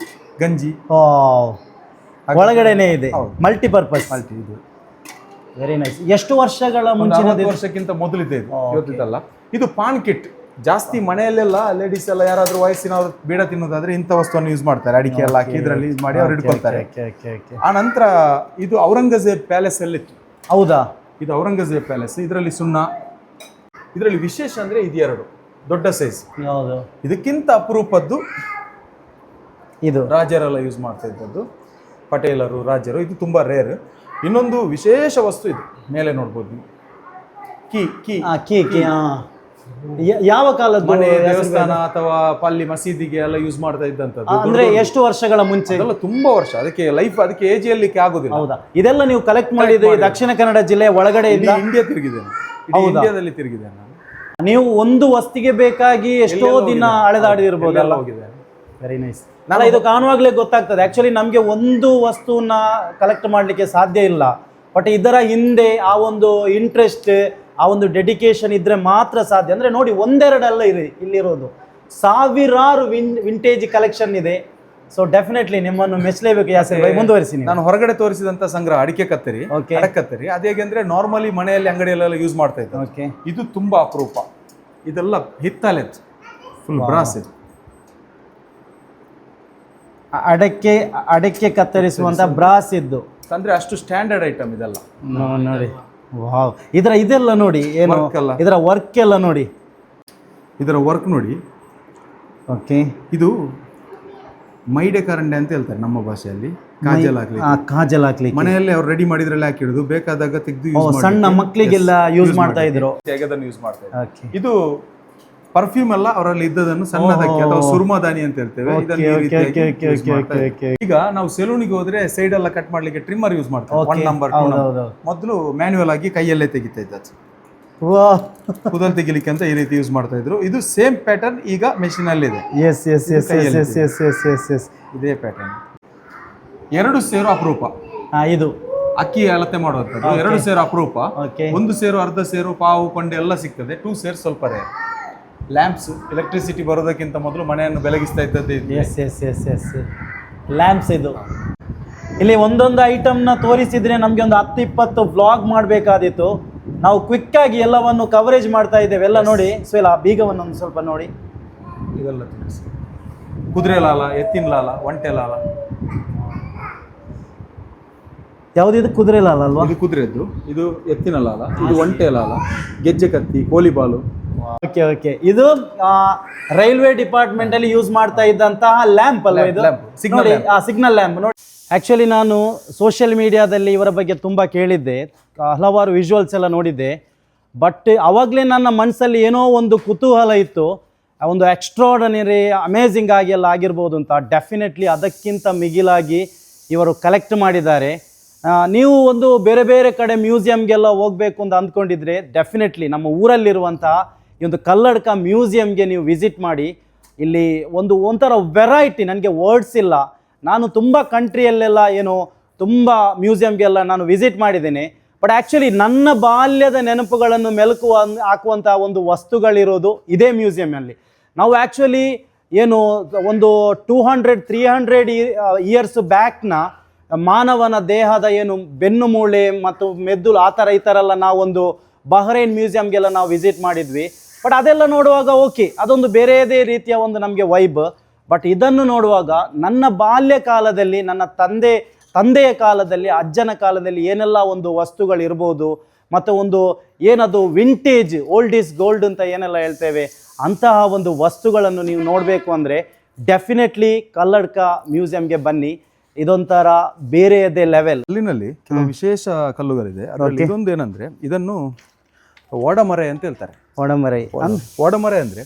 ಗಂಜಿ ಒಳಗಡೆನೆ ಇದೆ. ಮಲ್ಟಿಪರ್ಪಸ್. ಇದು ವೆರಿ ನೈಸ್. ಎಷ್ಟು ವರ್ಷಗಳ ಮುಂಚಿನ? 40 ವರ್ಷಕ್ಕಿಂತ ಮೊದಲಿದೆ ಇದು. ಇವತ್ತಿದ್ದಲ್ಲ. ಇದು ಪಾನ್ ಕಿಟ್. ಜಾಸ್ತಿ ಮನೆಯಲ್ಲೆಲ್ಲ ಲೇಡೀಸ್ ಎಲ್ಲ ಯಾರಾದ್ರೂ ವಯಸ್ಸಿನವ್ರು ಬೀಡ ತಿನ್ನೋದಾದ್ರೆ ಇಂಥ ವಸ್ತುವನ್ನು ಯೂಸ್ ಮಾಡ್ತಾರೆ. ಅಡಿಕೆ ಎಲ್ಲ ಹಾಕಿ ಇದರಲ್ಲಿ ಯೂಸ್ ಮಾಡಿ ಅವ್ರು ಇಟ್ಕೊಳ್ತಾರೆ. ಆ ನಂತರ ಇದು ಔರಂಗಜೇಬ್ ಪ್ಯಾಲೇಸ್ ಅಲ್ಲಿ ಇತ್ತು. ಹೌದಾ? ಇದು ಔರಂಗಜೇಬ್ ಪ್ಯಾಲೇಸ್. ಇದರಲ್ಲಿ ಸುಣ್ಣ. ಇದರಲ್ಲಿ ವಿಶೇಷ ಅಂದ್ರೆ ಇದೆರಡು ದೊಡ್ಡ ಸೈಜ್. ಇದಕ್ಕಿಂತ ಅಪರೂಪದ್ದು ಇದು ರಾಜರೆಲ್ಲ ಯೂಸ್ ಮಾಡ್ತಾ ಇದ್ದದ್ದು, ಪಟೇಲರು, ರಾಜರು. ಇದು ತುಂಬಾ ರೇರ್. ಇನ್ನೊಂದು ವಿಶೇಷ ವಸ್ತು ಇದು, ಮೇಲೆ ನೋಡ್ಬೋದು. ಕೀ ಯಾವ ಕಾಲದ್ದು? ಮನೆ, ದೇವಸ್ಥಾನ ಅಥವಾ ಪಲ್ಲಿ, ಮಸೀದಿಗೆ ಎಲ್ಲ ಯೂಸ್ ಮಾಡ್ತಾ ಇದ್ದಂಥದ್ದು. ಅಂದ್ರೆ ಎಷ್ಟು ವರ್ಷಗಳ ಮುಂಚೆ? ಅದೆಲ್ಲ ತುಂಬಾ ವರ್ಷ. ಅದಕ್ಕೆ ಏಜ್ ಹೇಳಲಿಕ್ಕೆ ಆಗೋದಿಲ್ಲ. ಹೌದಾ? ಇದೆಲ್ಲ ನೀವು ಕಲೆಕ್ಟ್ ಮಾಡಿದ್ರೆ ದಕ್ಷಿಣ ಕನ್ನಡ ಜಿಲ್ಲೆಯ ಒಳಗಡೆ ಇಂಡಿಯಾ ತಿರುಗಿದ್ದೇನೆ. ಇಂಡಿಯಾದಲ್ಲಿ ತಿರುಗಿದ್ದೇನೆ. ನೀವು ಒಂದು ವಸ್ತಿಗೆ ಬೇಕಾಗಿ ಎಷ್ಟೋ ದಿನ ಅಳೆದಾಡಿರ್ಬೋದಲ್ಲ. Very nice. ಇದು ಕಾಣುವಾಗ್ಲೇ ಗೊತ್ತಾಗ್ತದೆ. ಆಕ್ಚುಲಿ ನಮ್ಗೆ ಒಂದು ವಸ್ತುವನ್ನ ಕಲೆಕ್ಟ್ ಮಾಡ್ಲಿಕ್ಕೆ ಸಾಧ್ಯ ಇಲ್ಲ. ಬಟ್ ಇದರ ಹಿಂದೆ ಆ ಒಂದು ಇಂಟ್ರೆಸ್ಟ್, ಆ ಒಂದು ಡೆಡಿಕೇಶನ್ ಇದ್ರೆ ಮಾತ್ರ ಸಾಧ್ಯ. ಅಂದ್ರೆ ನೋಡಿ, ಒಂದೆರಡಲ್ಲ ಇಲ್ಲಿರೋದು, ಸಾವಿರಾರು ವಿಂಟೇಜ್ ಕಲೆಕ್ಷನ್ ಇದೆ. ಸೊ ಡೆಫಿನೆಟ್ಲಿ ನಿಮ್ಮನ್ನು ಮೆಚ್ಚಲೇಬೇಕು ಯಾಸೀರ್ ಭಾಯ್. ಮುಂದುವರಿಸಿ. ನಾನು ಹೊರಗಡೆ ತೋರಿಸಿದಂತ ಸಂಗ್ರಹ ಅಡಿಕೆ ಕತ್ತರಿ, ಕತ್ತರಿ. ಅದು ಹೇಗೆಂದ್ರೆ ನಾರ್ಮಲಿ ಮನೆಯಲ್ಲಿ ಅಂಗಡಿಯಲ್ಲೆಲ್ಲ ಯೂಸ್ ಮಾಡ್ತಾ ಇದ್ದಾರೆ. ಇದು ತುಂಬಾ ಅಪರೂಪ. ಇದೆಲ್ಲ ಹಿತ್ತಲೆತ್ತು, ಫುಲ್ ಬ್ರಾಸ್. ಇದು ಅಡಕೆ ಕತ್ತರಿಸುವಂತ ಬ್ರಾಸ್ ಇದ್ದು, ಅಂದ್ರೆ ಅಷ್ಟು ಸ್ಟ್ಯಾಂಡರ್ಡ್ ಐಟಮ್ ಇದೆಲ್ಲ. ನೋಡಿ, ವಾವ್. ಇದೆಲ್ಲ ನೋಡಿ, ಏನು ಇದರ ವರ್ಕ್ ಎಲ್ಲ ನೋಡಿ. ಇದರ ವರ್ಕ್ ನೋಡಿ. ಓಕೆ. ಇದು ಮೈಡೆ ಕರಂಡೆ ಅಂತ ಹೇಳ್ತಾರೆ ನಮ್ಮ ಭಾಷೆಯಲ್ಲಿ. ಕಾಜಲ್ ಹಾಕ್ಲಿ ಮನೆಯಲ್ಲಿ ಅವ್ರು ರೆಡಿ ಮಾಡಿದ್ರಲ್ಲಿ ಹಾಕಿಡುದು, ಬೇಕಾದಾಗ ತೆಗೆದು ಸಣ್ಣ ಮಕ್ಕಳಿಗೆಲ್ಲ ಯೂಸ್ ಮಾಡ್ತಾ ಇದ್ರು. ಯೂಸ್ ಮಾಡ್ತಾ ಇದ್ರು. ಇದು ಪರ್ಫ್ಯೂಮ್ ಎಲ್ಲ ಅವರಲ್ಲಿ ಇದ್ದದನ್ನು ಸಣ್ಣದಕ್ಕೆ ಅಥವಾ ಸುರ್ಮದಾನಿ ಅಂತ ಹೇಳ್ತೇವೆ. ಈಗ ನಾವು ಸೆಲೂನಿಗೆ ಹೋದ್ರೆ ಸೈಡ್ ಎಲ್ಲ ಕಟ್ ಮಾಡ್ಲಿಕ್ಕೆ ಟ್ರಿಮ್ಮರ್ ಯೂಸ್ ಮಾಡ್ತೇವೆ. 1 ನಂಬರ್ 2 ನಂಬರ್. ಮೊದಲು ಮ್ಯಾನ್ಯುವಲ್ ಆಗಿ ಕೈಯಲ್ಲೇ ತೆಗಿತಾ ಇದ್ದದ್ದು. ಕೂದಲು ತೆಗಿಲಿಕ್ಕೆ ಅಂತ ಈ ರೀತಿ ಯೂಸ್ ಮಾಡ್ತಾ ಇದ್ರು. ಇದು ಸೇಮ್ ಪ್ಯಾಟರ್ನ್ ಈಗ ಮೆಷಿನ್ ಅಲ್ಲಿ ಇದೆ. ಇದೇ ಪ್ಯಾಟರ್ನ್. 2 ಸೇರು ಅಪರೂಪ. ಇದು ಅಕ್ಕಿ ಅಳತೆ ಮಾಡುವಂಥದ್ದು. 2 ಸೇರು ಅಪರೂಪ. 1 ಸೇರು, ಅರ್ಧ ಸೇರು, ಪಾವು, ಕೊಂಡೆ ಎಲ್ಲ ಸಿಗ್ತದೆ. 2 ಸೇರು ಸ್ವಲ್ಪ ರೇರ್. ಲ್ಯಾಂಪ್ಸ್, ಎಲೆಕ್ಟ್ರಿಸಿಟಿ ಬರೋದಕ್ಕಿಂತ ಮೊದಲು ಮನೆಯನ್ನು ಬೆಳಗಿಸ್ತಾ ಇದ್ದದ್ದು. ಲ್ಯಾಂಪ್ಸ್ ಇದು. ಇಲ್ಲಿ ಒಂದೊಂದು ಐಟಮ್ನ ತೋರಿಸಿದ್ರೆ ನಮಗೆ ಒಂದು 10-20 ವ್ಲಾಗ್ ಮಾಡಬೇಕಾದಿತ್ತು. ನಾವು ಕ್ವಿಕ್ಕಾಗಿ ಎಲ್ಲವನ್ನು ಕವರೇಜ್ ಮಾಡ್ತಾ ಇದ್ದೇವೆ. ಎಲ್ಲ ನೋಡಿ ಸೊ ಆ ಬೀಗವನ್ನು ಒಂದು ಸ್ವಲ್ಪ ನೋಡಿ. ಇದೆಲ್ಲ ತಿಳಿಸಿ. ಕುದುರೆ ಲಾಲ, ಎತ್ತಿನ ಲಾಲ, ಒಂಟೆ ಲಾಲ. ಯಾವುದಿದು? ಕುದುರೆ ಲಾಲ ಅಲ್ವಾ? ಇದು ಕುದುರೆದ್ದು, ಇದು ಎತ್ತಿನ ಲಾಲ, ಇದು ಒಂಟೆ ಲಾಲ, ಗೆಜ್ಜೆ ಕತ್ತಿ, ಕೋಲಿಬಾಲು. Okay okay. ಇದು ರೈಲ್ವೆ ಡಿಪಾರ್ಟ್ಮೆಂಟ್ ಅಲ್ಲಿ ಯೂಸ್ ಮಾಡ್ತಾ ಇದ್ದಂತಹ ಲ್ಯಾಂಪ್ ಅಲ್ವಾ ಇದು? ಸಿಗ್ನಲ್ ಲ್ಯಾಂಪ್ ನೋಡಿ. ಆಕ್ಚುಲಿ ನಾನು ಸೋಷಿಯಲ್ ಮೀಡಿಯಾದಲ್ಲಿ ಇವರ ಬಗ್ಗೆ ತುಂಬ ಕೇಳಿದ್ದೆ, ಹಲವಾರು ವಿಜುವಲ್ಸ್ ಎಲ್ಲ ನೋಡಿದ್ದೆ. ಬಟ್ ಅವಾಗಲೇ ನನ್ನ ಮನಸ್ಸಲ್ಲಿ ಏನೋ ಒಂದು ಕುತೂಹಲ ಇತ್ತು, ಒಂದು ಎಕ್ಸ್ಟ್ರಾರ್ಡನರಿ ಅಮೇಝಿಂಗ್ ಆಗಿ ಎಲ್ಲ ಆಗಿರ್ಬೋದು ಅಂತ. ಡೆಫಿನೆಟ್ಲಿ ಅದಕ್ಕಿಂತ ಮಿಗಿಲಾಗಿ ಇವರು ಕಲೆಕ್ಟ್ ಮಾಡಿದ್ದಾರೆ. ನೀವು ಒಂದು ಬೇರೆ ಬೇರೆ ಕಡೆ ಮ್ಯೂಸಿಯಮ್ಗೆಲ್ಲ ಹೋಗಬೇಕು ಅಂತ ಅಂದ್ಕೊಂಡಿದ್ರೆ ಡೆಫಿನೆಟ್ಲಿ ನಮ್ಮ ಊರಲ್ಲಿರುವಂತಹ ಈ ಒಂದು ಕಲ್ಲಡ್ಕ ಮ್ಯೂಸಿಯಮ್ಗೆ ನೀವು ವಿಸಿಟ್ ಮಾಡಿ. ಇಲ್ಲಿ ಒಂಥರ ವೆರೈಟಿ, ನನಗೆ ವರ್ಡ್ಸ್ ಇಲ್ಲ. ನಾನು ತುಂಬ ಕಂಟ್ರಿಯಲ್ಲೆಲ್ಲ ತುಂಬ ಮ್ಯೂಸಿಯಮ್ಗೆಲ್ಲ ನಾನು ವಿಸಿಟ್ ಮಾಡಿದ್ದೇನೆ. ಬಟ್ ಆ್ಯಕ್ಚುಲಿ ನನ್ನ ಬಾಲ್ಯದ ನೆನಪುಗಳನ್ನು ಹಾಕುವಂಥ ಒಂದು ವಸ್ತುಗಳಿರೋದು ಇದೇ ಮ್ಯೂಸಿಯಮಲ್ಲಿ. ನಾವು ಆ್ಯಕ್ಚುಲಿ ಒಂದು 200-300 ಇಯರ್ಸ್ ಬ್ಯಾಕ್ನ ಮಾನವನ ದೇಹದ ಬೆನ್ನು ಮೂಳೆ ಮತ್ತು ಮೆದುಳು ಆ ಥರ ಈ ಥರ ಎಲ್ಲ ನಾವೊಂದು ಬಹ್ರೈನ್ ಮ್ಯೂಸಿಯಮ್ಗೆಲ್ಲ ನಾವು ವಿಸಿಟ್ ಮಾಡಿದ್ವಿ. ಬಟ್ ಅದೆಲ್ಲ ನೋಡುವಾಗ ಓಕೆ, ಅದೊಂದು ಬೇರೆಯದೇ ರೀತಿಯ ಒಂದು ನಮಗೆ ವೈಬ್. ಬಟ್ ಇದನ್ನು ನೋಡುವಾಗ ನನ್ನ ಬಾಲ್ಯ ಕಾಲದಲ್ಲಿ, ನನ್ನ ತಂದೆಯ ಕಾಲದಲ್ಲಿ, ಅಜ್ಜನ ಕಾಲದಲ್ಲಿ ಏನೆಲ್ಲ ಒಂದು ವಸ್ತುಗಳಿರ್ಬೋದು, ಮತ್ತು ಏನದು ವಿಂಟೇಜ್, ಓಲ್ಡ್ ಈಸ್ ಗೋಲ್ಡ್ ಅಂತ ಏನೆಲ್ಲ ಹೇಳ್ತೇವೆ, ಅಂತಹ ಒಂದು ವಸ್ತುಗಳನ್ನು ನೀವು ನೋಡಬೇಕು ಅಂದರೆ ಡೆಫಿನೆಟ್ಲಿ ಕಲ್ಲಡ್ಕ ಮ್ಯೂಸಿಯಮ್ಗೆ ಬನ್ನಿ. ಇದೊಂಥರ ಬೇರೆಯದೇ ಲೆವೆಲ್. ಕಲ್ಲಿನಲ್ಲಿ ಕೆಲವು ವಿಶೇಷ ಕಲ್ಲುಗಳಿದೆ. ಅದರಲ್ಲಿ ಇದೊಂದು ಏನಂದ್ರೆ, ಇದನ್ನು ಓಡಮರೆ ಅಂತ ಹೇಳ್ತಾರೆ. ಓಡಮರೆ ಅಂದ್ರೆ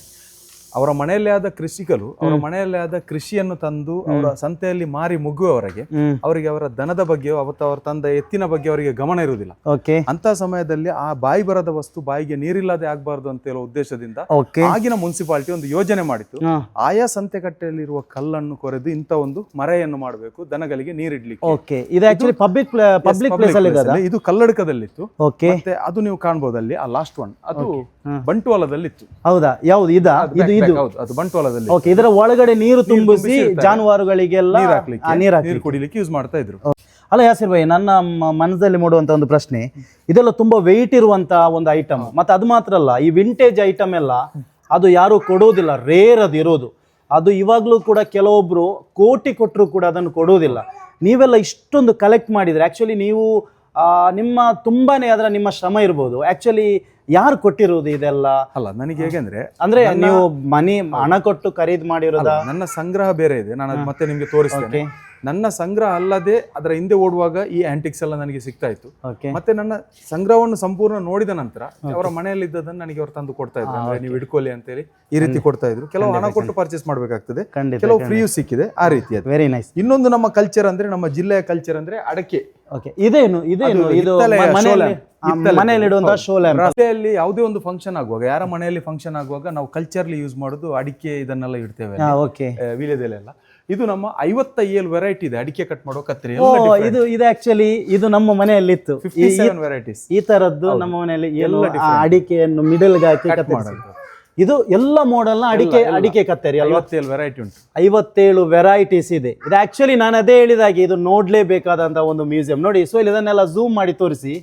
ಅವರ ಮನೆಯಲ್ಲೇ ಆದ ಕೃಷಿಕರು ಅವರ ಮನೆಯಲ್ಲೇ ಆದ ಕೃಷಿಯನ್ನು ತಂದು ಅವರ ಸಂತೆಯಲ್ಲಿ ಮಾರಿ ಮುಗುವವರೆಗೆ ಅವರಿಗೆ ಅವರ ದನದ ಬಗ್ಗೆ ಅವರ ತಂದ ಎತ್ತಿನ ಬಗ್ಗೆ ಅವರಿಗೆ ಗಮನ ಇರುವುದಿಲ್ಲ. ಅಂತ ಸಮಯದಲ್ಲಿ ಆ ಬಾಯಿ ಬರದ ವಸ್ತು ಬಾಯಿಗೆ ನೀರಿಲ್ಲದೆ ಆಗ್ಬಾರ್ದು ಅಂತ ಹೇಳುವ ಉದ್ದೇಶದಿಂದ ಆಗಿನ ಮುನ್ಸಿಪಾಲಿಟಿ ಒಂದು ಯೋಜನೆ ಮಾಡಿತ್ತು. ಆಯಾ ಸಂತೆ ಕಟ್ಟೆಯಲ್ಲಿರುವ ಕಲ್ಲನ್ನು ಕೊರೆದು ಇಂಥ ಒಂದು ಮರೆಯನ್ನು ಮಾಡಬೇಕು, ದನಗಳಿಗೆ ನೀರಿಡ್ಲಿಕ್ಕೆ. ಇದು ಕಲ್ಲಡ್ಕದಲ್ಲಿತ್ತು. ಮತ್ತೆ ಅದು ನೀವು ಕಾಣಬಹುದು ಅಲ್ಲಿ, ಆ ಲಾಸ್ಟ್ ಒನ್ ಅದು ಬಂಟ್ವಾಳದಲ್ಲಿತ್ತು. ಹೌದಾ? ಯಾವ್ದು? ಅದು ಬಂಟ್ವಾಳದಲ್ಲಿ. ಇದರ ಒಳಗಡೆ ನೀರು ತುಂಬಿಸಿ ಜಾನುವಾರುಗಳಿಗೆಲ್ಲ ನೀರು ಕುಡಿಲಿಕ್ಕೆ ಯೂಸ್ ಮಾಡ್ತಾ ಇದ್ರು. ಅಲ್ಲ ಯಾಸಿರ್ ಭಾಯಿ, ನನ್ನ ಮನಸ್ಸಲ್ಲಿ ಮೂಡುವಂತ ಒಂದು ಪ್ರಶ್ನೆ, ಇದೆಲ್ಲ ತುಂಬಾ ವೆಯ್ಟ್ ಇರುವಂತ ಒಂದು ಐಟಮ್. ಮತ್ತೆ ಅದು ಮಾತ್ರ ಅಲ್ಲ, ಈ ವಿಂಟೇಜ್ ಐಟಮ್ ಎಲ್ಲ ಅದು ಯಾರು ಕೊಡೋದಿಲ್ಲ, ರೇರ್ ಅದು ಇರೋದು. ಅದು ಇವಾಗ್ಲೂ ಕೂಡ ಕೆಲವೊಬ್ರು ಕೋಟಿ ಕೊಟ್ಟರು ಕೂಡ ಅದನ್ನು ಕೊಡೋದಿಲ್ಲ. ನೀವೆಲ್ಲ ಇಷ್ಟೊಂದು ಕಲೆಕ್ಟ್ ಮಾಡಿದ್ರೆ ಆಕ್ಚುಲಿ ನೀವು ನಿಮ್ಮ ತುಂಬಾನೇ ಅದರ ನಿಮ್ಮ ಶ್ರಮ ಇರ್ಬೋದು. ಆಕ್ಚುಲಿ ಯಾರು ಕೊಟ್ಟಿರೋದು ಇದೆಲ್ಲ? ಅಲ್ಲ, ನನಗೆ ಹೇಗೆಂದ್ರೆ ಅಂದ್ರೆ ನೀವು ಹಣ ಕೊಟ್ಟು ಖರೀದಿ ಮಾಡಿರೋದ? ನನ್ನ ಸಂಗ್ರಹ ಬೇರೆ ಇದೆ, ನಾನು ಮತ್ತೆ ನಿಮ್ಗೆ ತೋರಿಸ್ತೇನೆ. ನನ್ನ ಸಂಗ್ರಹ ಅಲ್ಲದೆ ಅದರ ಹಿಂದೆ ಓಡುವಾಗ ಈ ಆಂಟಿಕ್ಸ್ ಎಲ್ಲ ನನಗೆ ಸಿಗ್ತಾ ಇತ್ತು. ಮತ್ತೆ ನನ್ನ ಸಂಗ್ರಹವನ್ನು ಸಂಪೂರ್ಣ ನೋಡಿದ ನಂತರ ಅವರ ಮನೆಯಲ್ಲಿ ಇದ್ದದನ್ನು ನನಗೆ ಅವರು ತಂದು ಕೊಡ್ತಾ ಇದ್ರು. ಅಂದ್ರೆ ನೀವು ಇಟ್ಕೊಳ್ಳಿ ಅಂತೇಳಿ ಈ ರೀತಿ ಕೊಡ್ತಾ ಇದ್ರು. ಕೆಲವು ಹಣ ಕೊಟ್ಟು ಪರ್ಚೇಸ್ ಮಾಡ್ಬೇಕಾಗ್ತದೆ, ಕೆಲವು ಫ್ರೀ ಸಿಕ್ಕಿದೆ, ಆ ರೀತಿ. Very nice. ಇನ್ನೊಂದು ನಮ್ಮ ಕಲ್ಚರ್ ಅಂದ್ರೆ, ನಮ್ಮ ಜಿಲ್ಲೆಯ ಕಲ್ಚರ್ ಅಂದ್ರೆ ಅಡಕೆ. ಇದೇನು ಇದು ಮನೆಯಲ್ಲಿ ಇಡುವಂತ ಶೋಲೆ. ರಸ್ತೆಯಲ್ಲಿ ಯಾವುದೇ ಒಂದು ಫಂಕ್ಷನ್ ಆಗುವಾಗ, ಯಾರ ಮನೆಯಲ್ಲಿ ಫಂಕ್ಷನ್ ಆಗುವಾಗ ನಾವು ಕಲ್ಚರ್ಲಿ ಯೂಸ್ ಮಾಡೋದು ಅಡಿಕೆ, ಇದನ್ನೆಲ್ಲ ಇಡ್ತೇವೆ ವೀಳ್ಯದೆಲೆಲ್ಲ. ಇದು ನಮ್ಮ 57 ವೆರೈಟಿ ಇದೆ ಅಡಿಕೆ ಕಟ್ ಮಾಡೋ ಕತ್ತರಿ. ಇದು ಆಕ್ಚುಲಿ ಇದು ನಮ್ಮ ಮನೆಯಲ್ಲಿ ಇತ್ತು, 57 ವೆರೈಟೀಸ್ ಈ ತರದ್ದು ನಮ್ಮ ಮನೆಯಲ್ಲಿ. ಅಡಿಕೆಯನ್ನು ಮಿಡಲ್ಗೆ ಹಾಕಿ ಕಟ್ ಮಾಡೋದು. ಇದು ಎಲ್ಲ ಮಾಡೆಲ್ನ ಅಡಿಕೆ ಕತ್ತರಿ ಅಲ್ವಾ? 57 ವೆರೈಟಿ ಉಂಟು. 57 ವೆರೈಟೀಸ್ ಇದೆ. ಇದು ಆಕ್ಚುಲಿ ನಾನು ಅದೇ ಹೇಳಿದಾಗೆ ಇದು ನೋಡ್ಲೇಬೇಕಾದಂತ ಒಂದು ಮ್ಯೂಸಿಯಂ. ನೋಡಿ, ಸೊ ಇದನ್ನೆಲ್ಲ ಝೂಮ್ ಮಾಡಿ ತೋರಿಸಿ.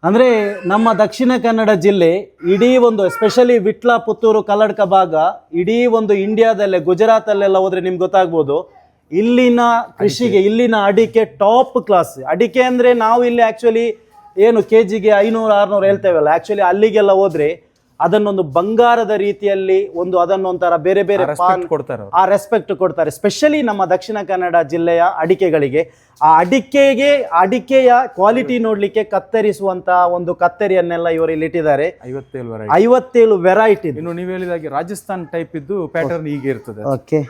ಅಂದ್ರೆ ನಮ್ಮ ದಕ್ಷಿಣ ಕನ್ನಡ ಜಿಲ್ಲೆ ಇಡೀ ಒಂದು, ಎಸ್ಪೆಷಲಿ ವಿಟ್ಲ, ಪುತ್ತೂರು, ಕಲ್ಲಡ್ಕ ಭಾಗ, ಇಡೀ ಒಂದು ಇಂಡಿಯಾದಲ್ಲೇ, ಗುಜರಾತ್ ಅಲ್ಲೆಲ್ಲ ಹೋದ್ರೆ ನಿಮ್ಗೆ ಗೊತ್ತಾಗ್ಬೋದು, ಇಲ್ಲಿನ ಕೃಷಿಗೆ, ಇಲ್ಲಿನ ಅಡಿಕೆ ಟಾಪ್ ಕ್ಲಾಸ್. ಅಡಿಕೆ ಅಂದ್ರೆ ನಾವು ಇಲ್ಲಿ ಆಕ್ಚುಲಿ ಕೆಜಿಗೆ 500-600 ಹೇಳ್ತೇವಲ್ಲ, ಆಕ್ಚುಲಿ ಅಲ್ಲಿಗೆಲ್ಲ ಹೋದ್ರೆ ಅದನ್ನೊಂದು ಬಂಗಾರದ ರೀತಿಯಲ್ಲಿ ಅದನ್ನೊಂಥರ ಬೇರೆ ಬೇರೆ ಆ ರೆಸ್ಪೆಕ್ಟ್ ಕೊಡ್ತಾರೆ. ಸ್ಪೆಷಲಿ ನಮ್ಮ ದಕ್ಷಿಣ ಕನ್ನಡ ಜಿಲ್ಲೆಯ ಅಡಿಕೆಗಳಿಗೆ. ಆ ಅಡಿಕೆಯ ಕ್ವಾಲಿಟಿ ನೋಡ್ಲಿಕ್ಕೆ ಕತ್ತರಿಸುವಂತ ಒಂದು ಕತ್ತರಿಯನ್ನೆಲ್ಲ ಇವರು ಇಲ್ಲಿ ಇಟ್ಟಿದ್ದಾರೆ. 57 ವೆರೈಟಿ. ಇನ್ನು ನೀವು ಹೇಳಿದಾಗೆ ರಾಜಸ್ಥಾನ್ ಟೈಪ್ ಇದ್ದು ಪ್ಯಾಟರ್ನ್ ಹೀಗೆ ಇರ್ತದೆ. ಓಕೆ,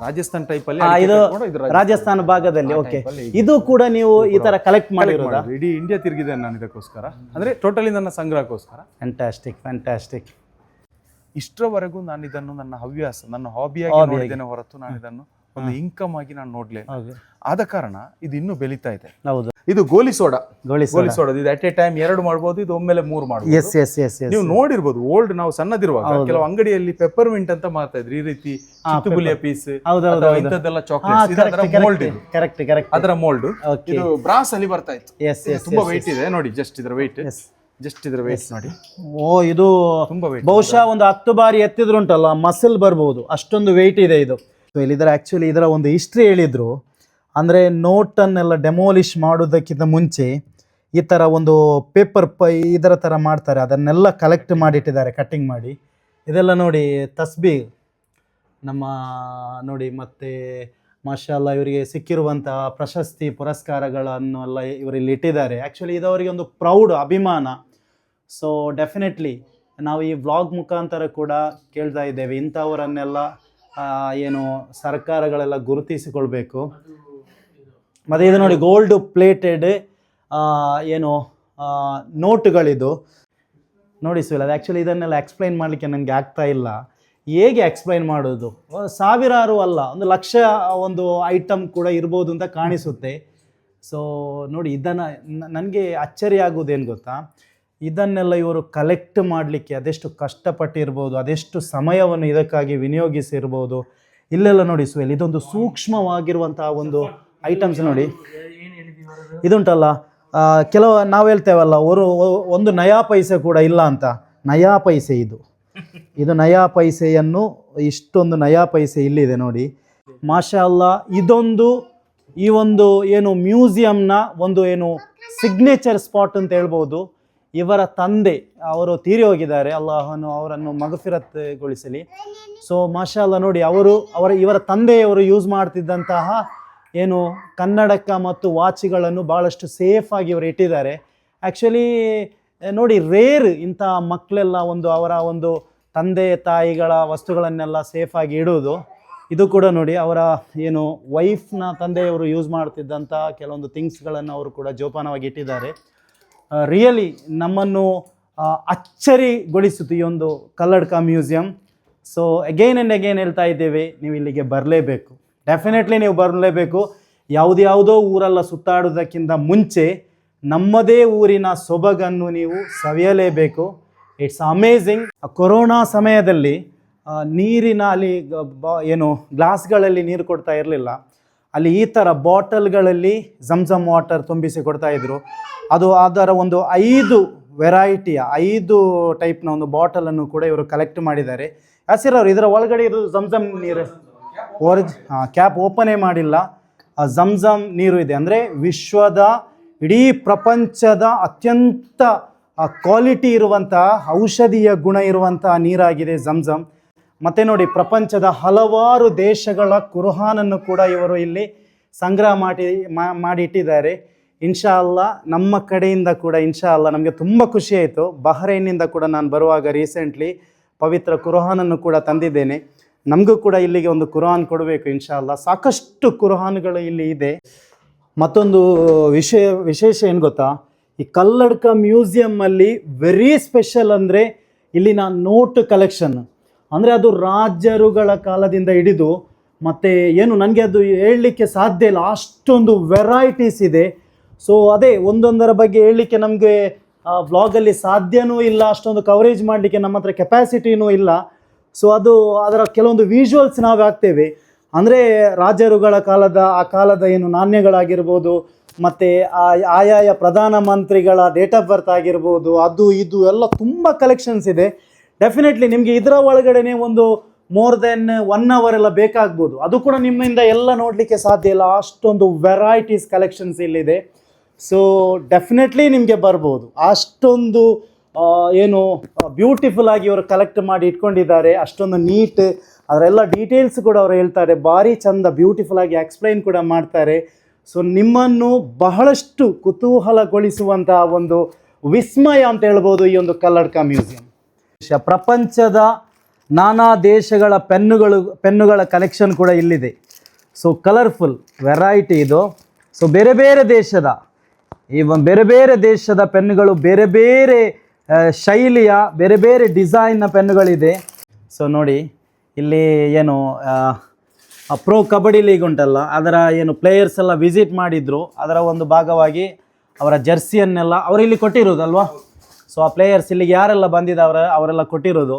ರಾಜಸ್ಥಾನ್ ಟೈಪ್ ಅಲ್ಲಿ ಇದು ರಾಜಸ್ಥಾನ ಭಾಗದಲ್ಲಿ. ಓಕೆ, ಇದು ಕೂಡ ನೀವು ಈ ತರ ಕಲೆಕ್ಟ್ ಮಾಡಿರೋದಾ? ಇಡೀ ಇಂಡಿಯಾ ತಿರುಗಿದೆ ನಾನು ಇದಕ್ಕೋಸ್ಕರ, ಅಂದ್ರೆ ಟೋಟಲಿ ನನ್ನ ಸಂಗ್ರಹಕ್ಕೋಸ್ಕರ. ಫ್ಯಾಂಟಾಸ್ಟಿಕ್. ಇಷ್ಟರವರೆಗೂ ನಾನು ಇದನ್ನು ನನ್ನ ಹವ್ಯಾಸ, ನನ್ನ ಹಾಬಿಯಾಗಿ ನೋಡಿದ್ದೇನೆ ಹೊರತು ನಾನು ಇದನ್ನು ಒಂದು ಇನ್ಕಮ್ ಆಗಿ ನಾನು ನೋಡ್ಲೇ ಇಲ್ಲ. ಹೌದು ಆದ ಕಾರಣ ಇದು ಇನ್ನೂ ಬೆಳೀತಾ ಇದೆ. ಹೌದು. ಇದು ಗೋಲಿ ಸೋಡಾ ಗೋಲಿ ಸೋಡಾ ಇದು ಅಟ್ ಎ ಟೈಮ್ 2 ಮಾಡ್ಬೋದು, ಇದು ಒಮ್ಮೆಲೆ 3 ಮಾಡ್ಬೋದು. ಎಸ್ ಎಸ್ ಎಸ್ ಎಸ್ ನೀವು ನೋಡಿರ್ಬೋದು ಓಲ್ಡ್ ನಾವು ಸಣ್ಣದಿರುವಾಗ ಕೆಲವು ಅಂಗಡಿಯಲ್ಲಿ ಪೆಪ್ಪರ್ಮಿಂಟ್ ಅಂತ ಮಾಡ್ತಾ ಇದ್ರು, ಈ ರೀತಿ ಚಿತ್ತುಗುಲಿಯ ಪೀಸ್ ಇಂಥದ್ದೆಲ್ಲ ಚಾಕ್ಲೇಟ್ಸ್, ಇದರ ಮೋಲ್ಡ್ ಇದು, ಕರೆಕ್ಟ್ ಕರೆಕ್ಟ್ ಅದರ ಮೋಲ್ಡ್. ಇದು ಬ್ರಾಸ್ ಅಲ್ಲಿ ಬರ್ತಾ ಇತ್ತು. ಎಸ್ ಎಸ್ ತುಂಬಾ weight ಇದೆ ನೋಡಿ, ಜಸ್ಟ್ ಇದರ weight ನೋಡಿ. ಓ ಇದು ತುಂಬಾ weight. ಬಹುಶಃ ಒಂದು 10 ಬಾರಿ ಎತ್ತಿದ್ರು ಉಂಟಲ್ಲ ಮಸಲ್ ಬರ್ಬೋದು, ಅಷ್ಟೊಂದು ವೆಯ್ಟ್ ಇದೆ ಇದು. ಇದರ ಆಕ್ಚುಲಿ ಇದರ ಒಂದು ಹಿಸ್ಟ್ರಿ ಹೇಳಿದ್ರು, ಅಂದರೆ ನೋಟನ್ನೆಲ್ಲ ಡೆಮೋಲಿಷ್ ಮಾಡೋದಕ್ಕಿಂತ ಮುಂಚೆ ಈ ಥರ ಒಂದು ಪೇಪರ್ ಇದರ ಥರ ಮಾಡ್ತಾರೆ, ಅದನ್ನೆಲ್ಲ ಕಲೆಕ್ಟ್ ಮಾಡಿಟ್ಟಿದ್ದಾರೆ ಕಟ್ಟಿಂಗ್ ಮಾಡಿ. ಇದೆಲ್ಲ ನೋಡಿ ತಸ್ಬಿ ನಮ್ಮ ನೋಡಿ, ಮತ್ತು ಮಾಷಾಲ್ಲ ಇವರಿಗೆ ಸಿಕ್ಕಿರುವಂಥ ಪ್ರಶಸ್ತಿ ಪುರಸ್ಕಾರಗಳನ್ನು ಎಲ್ಲ ಇವರಲ್ಲಿ ಇಟ್ಟಿದ್ದಾರೆ. ಆ್ಯಕ್ಚುಲಿ ಇದು ಅವರಿಗೆ ಒಂದು ಪ್ರೌಡ್ ಅಭಿಮಾನ. ಸೊ ಡೆಫಿನೆಟ್ಲಿ ನಾವು ಈ ವ್ಲಾಗ್ ಮುಖಾಂತರ ಕೂಡ ಕೇಳ್ತಾ ಇದ್ದೇವೆ, ಇಂಥವರನ್ನೆಲ್ಲ ಏನು ಸರ್ಕಾರಗಳೆಲ್ಲ ಗುರುತಿಸಿಕೊಳ್ಬೇಕು. ಮತ್ತು ಇದು ನೋಡಿ ಗೋಲ್ಡ್ ಪ್ಲೇಟೆಡ್ ಏನು ನೋಟುಗಳಿದು ನೋಡಿ ಸುಲ್. ಅದು ಆ್ಯಕ್ಚುಲಿ ಇದನ್ನೆಲ್ಲ ಎಕ್ಸ್ಪ್ಲೈನ್ ಮಾಡಲಿಕ್ಕೆ ನನಗೆ ಆಗ್ತಾ ಇಲ್ಲ, ಹೇಗೆ ಎಕ್ಸ್ಪ್ಲೈನ್ ಮಾಡೋದು. ಸಾವಿರಾರು ಅಲ್ಲ, ಒಂದು ಲಕ್ಷ ಒಂದು ಐಟಮ್ ಕೂಡ ಇರ್ಬೋದು ಅಂತ ಕಾಣಿಸುತ್ತೆ. ಸೊ ನೋಡಿ, ಇದನ್ನು ನನಗೆ ಅಚ್ಚರಿ ಆಗೋದೇನು ಗೊತ್ತಾ, ಇದನ್ನೆಲ್ಲ ಇವರು ಕಲೆಕ್ಟ್ ಮಾಡಲಿಕ್ಕೆ ಅದೆಷ್ಟು ಕಷ್ಟಪಟ್ಟಿರ್ಬೋದು, ಅದೆಷ್ಟು ಸಮಯವನ್ನು ಇದಕ್ಕಾಗಿ ವಿನಿಯೋಗಿಸಿರ್ಬೋದು. ಇಲ್ಲೆಲ್ಲ ನೋಡಿ ಸುವೇಲ್, ಇದೊಂದು ಸೂಕ್ಷ್ಮವಾಗಿರುವಂತಹ ಒಂದು ಐಟಮ್ಸ್ ನೋಡಿ. ಇದುಂಟಲ್ಲ ಕೆಲವು ನಾವು ಹೇಳ್ತೇವಲ್ಲ ಒಂದು ನಯಾ ಪೈಸೆ ಕೂಡ ಇಲ್ಲ ಅಂತ, ನಯಾ ಪೈಸೆ ಇದು ನಯಾ ಪೈಸೆಯನ್ನು ಇಷ್ಟೊಂದು ನಯಾ ಪೈಸೆ ಇಲ್ಲಿದೆ ನೋಡಿ. ಮಾಷಾ ಅಲ್ಲಾ, ಇದೊಂದು ಈ ಒಂದು ಏನು ಮ್ಯೂಸಿಯಂನ ಒಂದು ಏನು ಸಿಗ್ನೇಚರ್ ಸ್ಪಾಟ್ ಅಂತ ಹೇಳ್ಬೋದು. ಇವರ ತಂದೆ ಅವರು ತೀರಿ ಹೋಗಿದ್ದಾರೆ, ಅಲ್ಲಾಹನು ಅವರನ್ನು ಮಗಫಿರತ್ಗೊಳಿಸಲಿ. ಸೊ ಮಾಷಾ ಅಲ್ಲಾ ನೋಡಿ, ಇವರ ತಂದೆಯವರು ಯೂಸ್ ಮಾಡ್ತಿದ್ದಂತಹ ಏನು ಕನ್ನಡಕ ಮತ್ತು ವಾಚ್ಗಳನ್ನು ಭಾಳಷ್ಟು ಸೇಫಾಗಿ ಇವರು ಇಟ್ಟಿದ್ದಾರೆ. ಆ್ಯಕ್ಚುಲಿ ನೋಡಿ, ರೇರ್ ಇಂಥ ಮಕ್ಕಳೆಲ್ಲ ಅವರ ಒಂದು ತಂದೆ ತಾಯಿಗಳ ವಸ್ತುಗಳನ್ನೆಲ್ಲ ಸೇಫಾಗಿ ಇಡೋದು. ಇದು ಕೂಡ ನೋಡಿ, ಅವರ ಏನು ವೈಫ್ನ ತಂದೆಯವರು ಯೂಸ್ ಮಾಡ್ತಿದ್ದಂಥ ಕೆಲವೊಂದು ಥಿಂಗ್ಸ್ಗಳನ್ನು ಅವರು ಕೂಡ ಜೋಪಾನವಾಗಿ ಇಟ್ಟಿದ್ದಾರೆ. ರಿಯಲಿ ನಮ್ಮನ್ನು ಅಚ್ಚರಿಗೊಳಿಸಿತು ಈ ಒಂದು Kalladka museum. So again and again ಹೇಳ್ತಾ ಇದ್ದೇವೆ, ನೀವು ಇಲ್ಲಿಗೆ ಬರಲೇಬೇಕು, ಡೆಫಿನೆಟ್ಲಿ ನೀವು ಬರಲೇಬೇಕು. ಯಾವುದ್ಯಾವುದೋ ಊರೆಲ್ಲ ಸುತ್ತಾಡೋದಕ್ಕಿಂತ ಮುಂಚೆ ನಮ್ಮದೇ ಊರಿನ ಸೊಬಗನ್ನು ನೀವು ಸವಿಯಲೇಬೇಕು. It's amazing. ಕೊರೋನಾ ಸಮಯದಲ್ಲಿ ನೀರಿನ ಅಲ್ಲಿ ಏನು ಗ್ಲಾಸ್ಗಳಲ್ಲಿ ನೀರು ಕೊಡ್ತಾ ಇರಲಿಲ್ಲ, ಅಲ್ಲಿ ಈ ಥರ ಬಾಟಲ್ಗಳಲ್ಲಿ ಝಮ್ಝಮ್ ವಾಟರ್ ತುಂಬಿಸಿ ಕೊಡ್ತಾಯಿದ್ರು. ಅದರ ಒಂದು 5 ವೆರೈಟಿಯ 5 ಟೈಪ್ನ ಒಂದು ಬಾಟಲನ್ನು ಕೂಡ ಇವರು ಕಲೆಕ್ಟ್ ಮಾಡಿದ್ದಾರೆ. ಯಾಸಿರ್ ಅವರು, ಇದರ ಒಳಗಡೆ ಇರೋದು ಝಮ್ಝಮ್ ನೀರು, ಕ್ಯಾಪ್ ಓಪನೇ ಮಾಡಿಲ್ಲ, ಝಮ್ಝಮ್ ನೀರು ಇದೆ. ಅಂದರೆ ವಿಶ್ವದ ಇಡೀ ಪ್ರಪಂಚದ ಅತ್ಯಂತ ಕ್ವಾಲಿಟಿ ಇರುವಂತಹ ಔಷಧೀಯ ಗುಣ ಇರುವಂತಹ ನೀರಾಗಿದೆ ಝಮ್ಝಮ್. ಮತ್ತು ನೋಡಿ, ಪ್ರಪಂಚದ ಹಲವಾರು ದೇಶಗಳ ಕುರ್ಆನನ್ನು ಕೂಡ ಇವರು ಇಲ್ಲಿ ಸಂಗ್ರಹ ಮಾಡಿ ಇಟ್ಟಿದ್ದಾರೆ. ಇನ್ಶಾ ಅಲ್ಲಾ ನಮ್ಮ ಕಡೆಯಿಂದ ಕೂಡ ಇನ್ಶಾ ಅಲ್ಲಾ ನಮಗೆ ತುಂಬ ಖುಷಿ ಆಯಿತು. ಬಹ್ರೈನ್ನಿಂದ ಕೂಡ ನಾನು ಬರುವಾಗ ರೀಸೆಂಟ್ಲಿ ಪವಿತ್ರ ಕುರ್ಆನನ್ನು ಕೂಡ ತಂದಿದ್ದೇನೆ. ನಮಗೂ ಕೂಡ ಇಲ್ಲಿಗೆ ಒಂದು ಕುರ್ಆನ್ ಕೊಡಬೇಕು ಇನ್ಶಾ ಅಲ್ಲಾ. ಸಾಕಷ್ಟು ಕುರ್ಆನ್ಗಳು ಇಲ್ಲಿ ಇದೆ. ಮತ್ತೊಂದು ವಿಶೇಷ ಏನು ಗೊತ್ತಾ, ಈ ಕಲ್ಲಡ್ಕ ಮ್ಯೂಸಿಯಮ್ಮಲ್ಲಿ ವೆರಿ ಸ್ಪೆಷಲ್ ಅಂದರೆ ಇಲ್ಲಿನ ನೋಟ್ ಕಲೆಕ್ಷನ್. ಅಂದರೆ ಅದು ರಾಜರುಗಳ ಕಾಲದಿಂದ ಹಿಡಿದು ಮತ್ತು ಏನು ನನಗೆ ಅದು ಹೇಳಲಿಕ್ಕೆ ಸಾಧ್ಯ ಇಲ್ಲ, ಅಷ್ಟೊಂದು ವೆರೈಟೀಸ್ ಇದೆ. ಸೊ ಅದೇ ಒಂದೊಂದರ ಬಗ್ಗೆ ಹೇಳಲಿಕ್ಕೆ ನಮಗೆ ವ್ಲಾಗಲ್ಲಿ ಸಾಧ್ಯವೂ ಇಲ್ಲ, ಅಷ್ಟೊಂದು ಕವರೇಜ್ ಮಾಡಲಿಕ್ಕೆ ನಮ್ಮ ಹತ್ರ ಕೆಪಾಸಿಟಿನೂ ಇಲ್ಲ. ಸೊ ಅದರ ಕೆಲವೊಂದು ವಿಜುವಲ್ಸ್ ನಾವು ಹಾಕ್ತೇವೆ. ಅಂದರೆ ರಾಜರುಗಳ ಆ ಕಾಲದ ಏನು ನಾಣ್ಯಗಳಾಗಿರ್ಬೋದು, ಮತ್ತು ಆಯಾಯ ಪ್ರಧಾನಮಂತ್ರಿಗಳ ಡೇಟ್ ಆಫ್ ಬರ್ತ್ ಆಗಿರ್ಬೋದು, ಅದು ಇದು ಎಲ್ಲ ತುಂಬ ಕಲೆಕ್ಷನ್ಸ್ ಇದೆ. ಡೆಫಿನೆಟ್ಲಿ ನಿಮಗೆ ಇದರ ಒಳಗಡೆ ಒಂದು ಮೋರ್ ದೆನ್ 1 hour ಎಲ್ಲ ಬೇಕಾಗ್ಬೋದು. ಅದು ಕೂಡ ನಿಮ್ಮಿಂದ ಎಲ್ಲ ನೋಡಲಿಕ್ಕೆ ಸಾಧ್ಯ ಇಲ್ಲ, ಅಷ್ಟೊಂದು ವೆರೈಟೀಸ್ ಕಲೆಕ್ಷನ್ಸ್ ಇಲ್ಲಿದೆ. ಸೊ ಡೆಫಿನೆಟ್ಲಿ ನಿಮಗೆ ಬರ್ಬೋದು. ಅಷ್ಟೊಂದು ಏನು ಬ್ಯೂಟಿಫುಲ್ ಆಗಿ ಇವರು ಕಲೆಕ್ಟ್ ಮಾಡಿ ಇಟ್ಕೊಂಡಿದ್ದಾರೆ, ಅಷ್ಟೊಂದು ನೀಟ್. ಅದರೆಲ್ಲ ಡೀಟೇಲ್ಸ್ ಕೂಡ ಅವರು ಹೇಳ್ತಾರೆ, ಭಾರಿ ಚಂದ ಬ್ಯೂಟಿಫುಲ್ ಆಗಿ ಎಕ್ಸ್ಪ್ಲೈನ್ ಕೂಡ ಮಾಡ್ತಾರೆ. ಸೊ ನಿಮ್ಮನ್ನು ಬಹಳಷ್ಟು ಕುತೂಹಲಗೊಳಿಸುವಂತಹ ಒಂದು ವಿಸ್ಮಯ ಅಂತ ಹೇಳ್ಬೋದು ಈ ಒಂದು ಕಲ್ಲಡ್ಕ ಮ್ಯೂಸಿಯಂ. ಪ್ರಪಂಚದ ನಾನಾ ದೇಶಗಳ ಪೆನ್ನುಗಳ ಕಲೆಕ್ಷನ್ ಕೂಡ ಇಲ್ಲಿದೆ. ಸೊ ಕಲರ್ಫುಲ್ ವೆರೈಟಿ ಇದು. ಸೊ ಬೇರೆ ಬೇರೆ ದೇಶದ ಪೆನ್ನುಗಳು, ಬೇರೆ ಬೇರೆ ಶೈಲಿಯ ಬೇರೆ ಬೇರೆ ಡಿಸೈನ್ನ ಪೆನ್ನುಗಳಿದೆ. ಸೊ ನೋಡಿ, ಇಲ್ಲಿ ಏನು ಪ್ರೋ ಕಬಡ್ಡಿ ಲೀಗ್ ಉಂಟಲ್ಲ, ಅದರ ಏನು ಪ್ಲೇಯರ್ಸ್ ಎಲ್ಲ ವಿಸಿಟ್ ಮಾಡಿದ್ರು, ಅದರ ಒಂದು ಭಾಗವಾಗಿ ಅವರ ಜರ್ಸಿಯನ್ನೆಲ್ಲ ಅವರು ಇಲ್ಲಿ ಕೊಟ್ಟಿರೋದಲ್ವಾ. ಸೊ ಆ ಪ್ಲೇಯರ್ಸ್ ಇಲ್ಲಿಗೆ ಯಾರೆಲ್ಲ ಬಂದಿದ್ದಾರೆ ಅವರೆಲ್ಲ ಕೊಟ್ಟಿರೋದು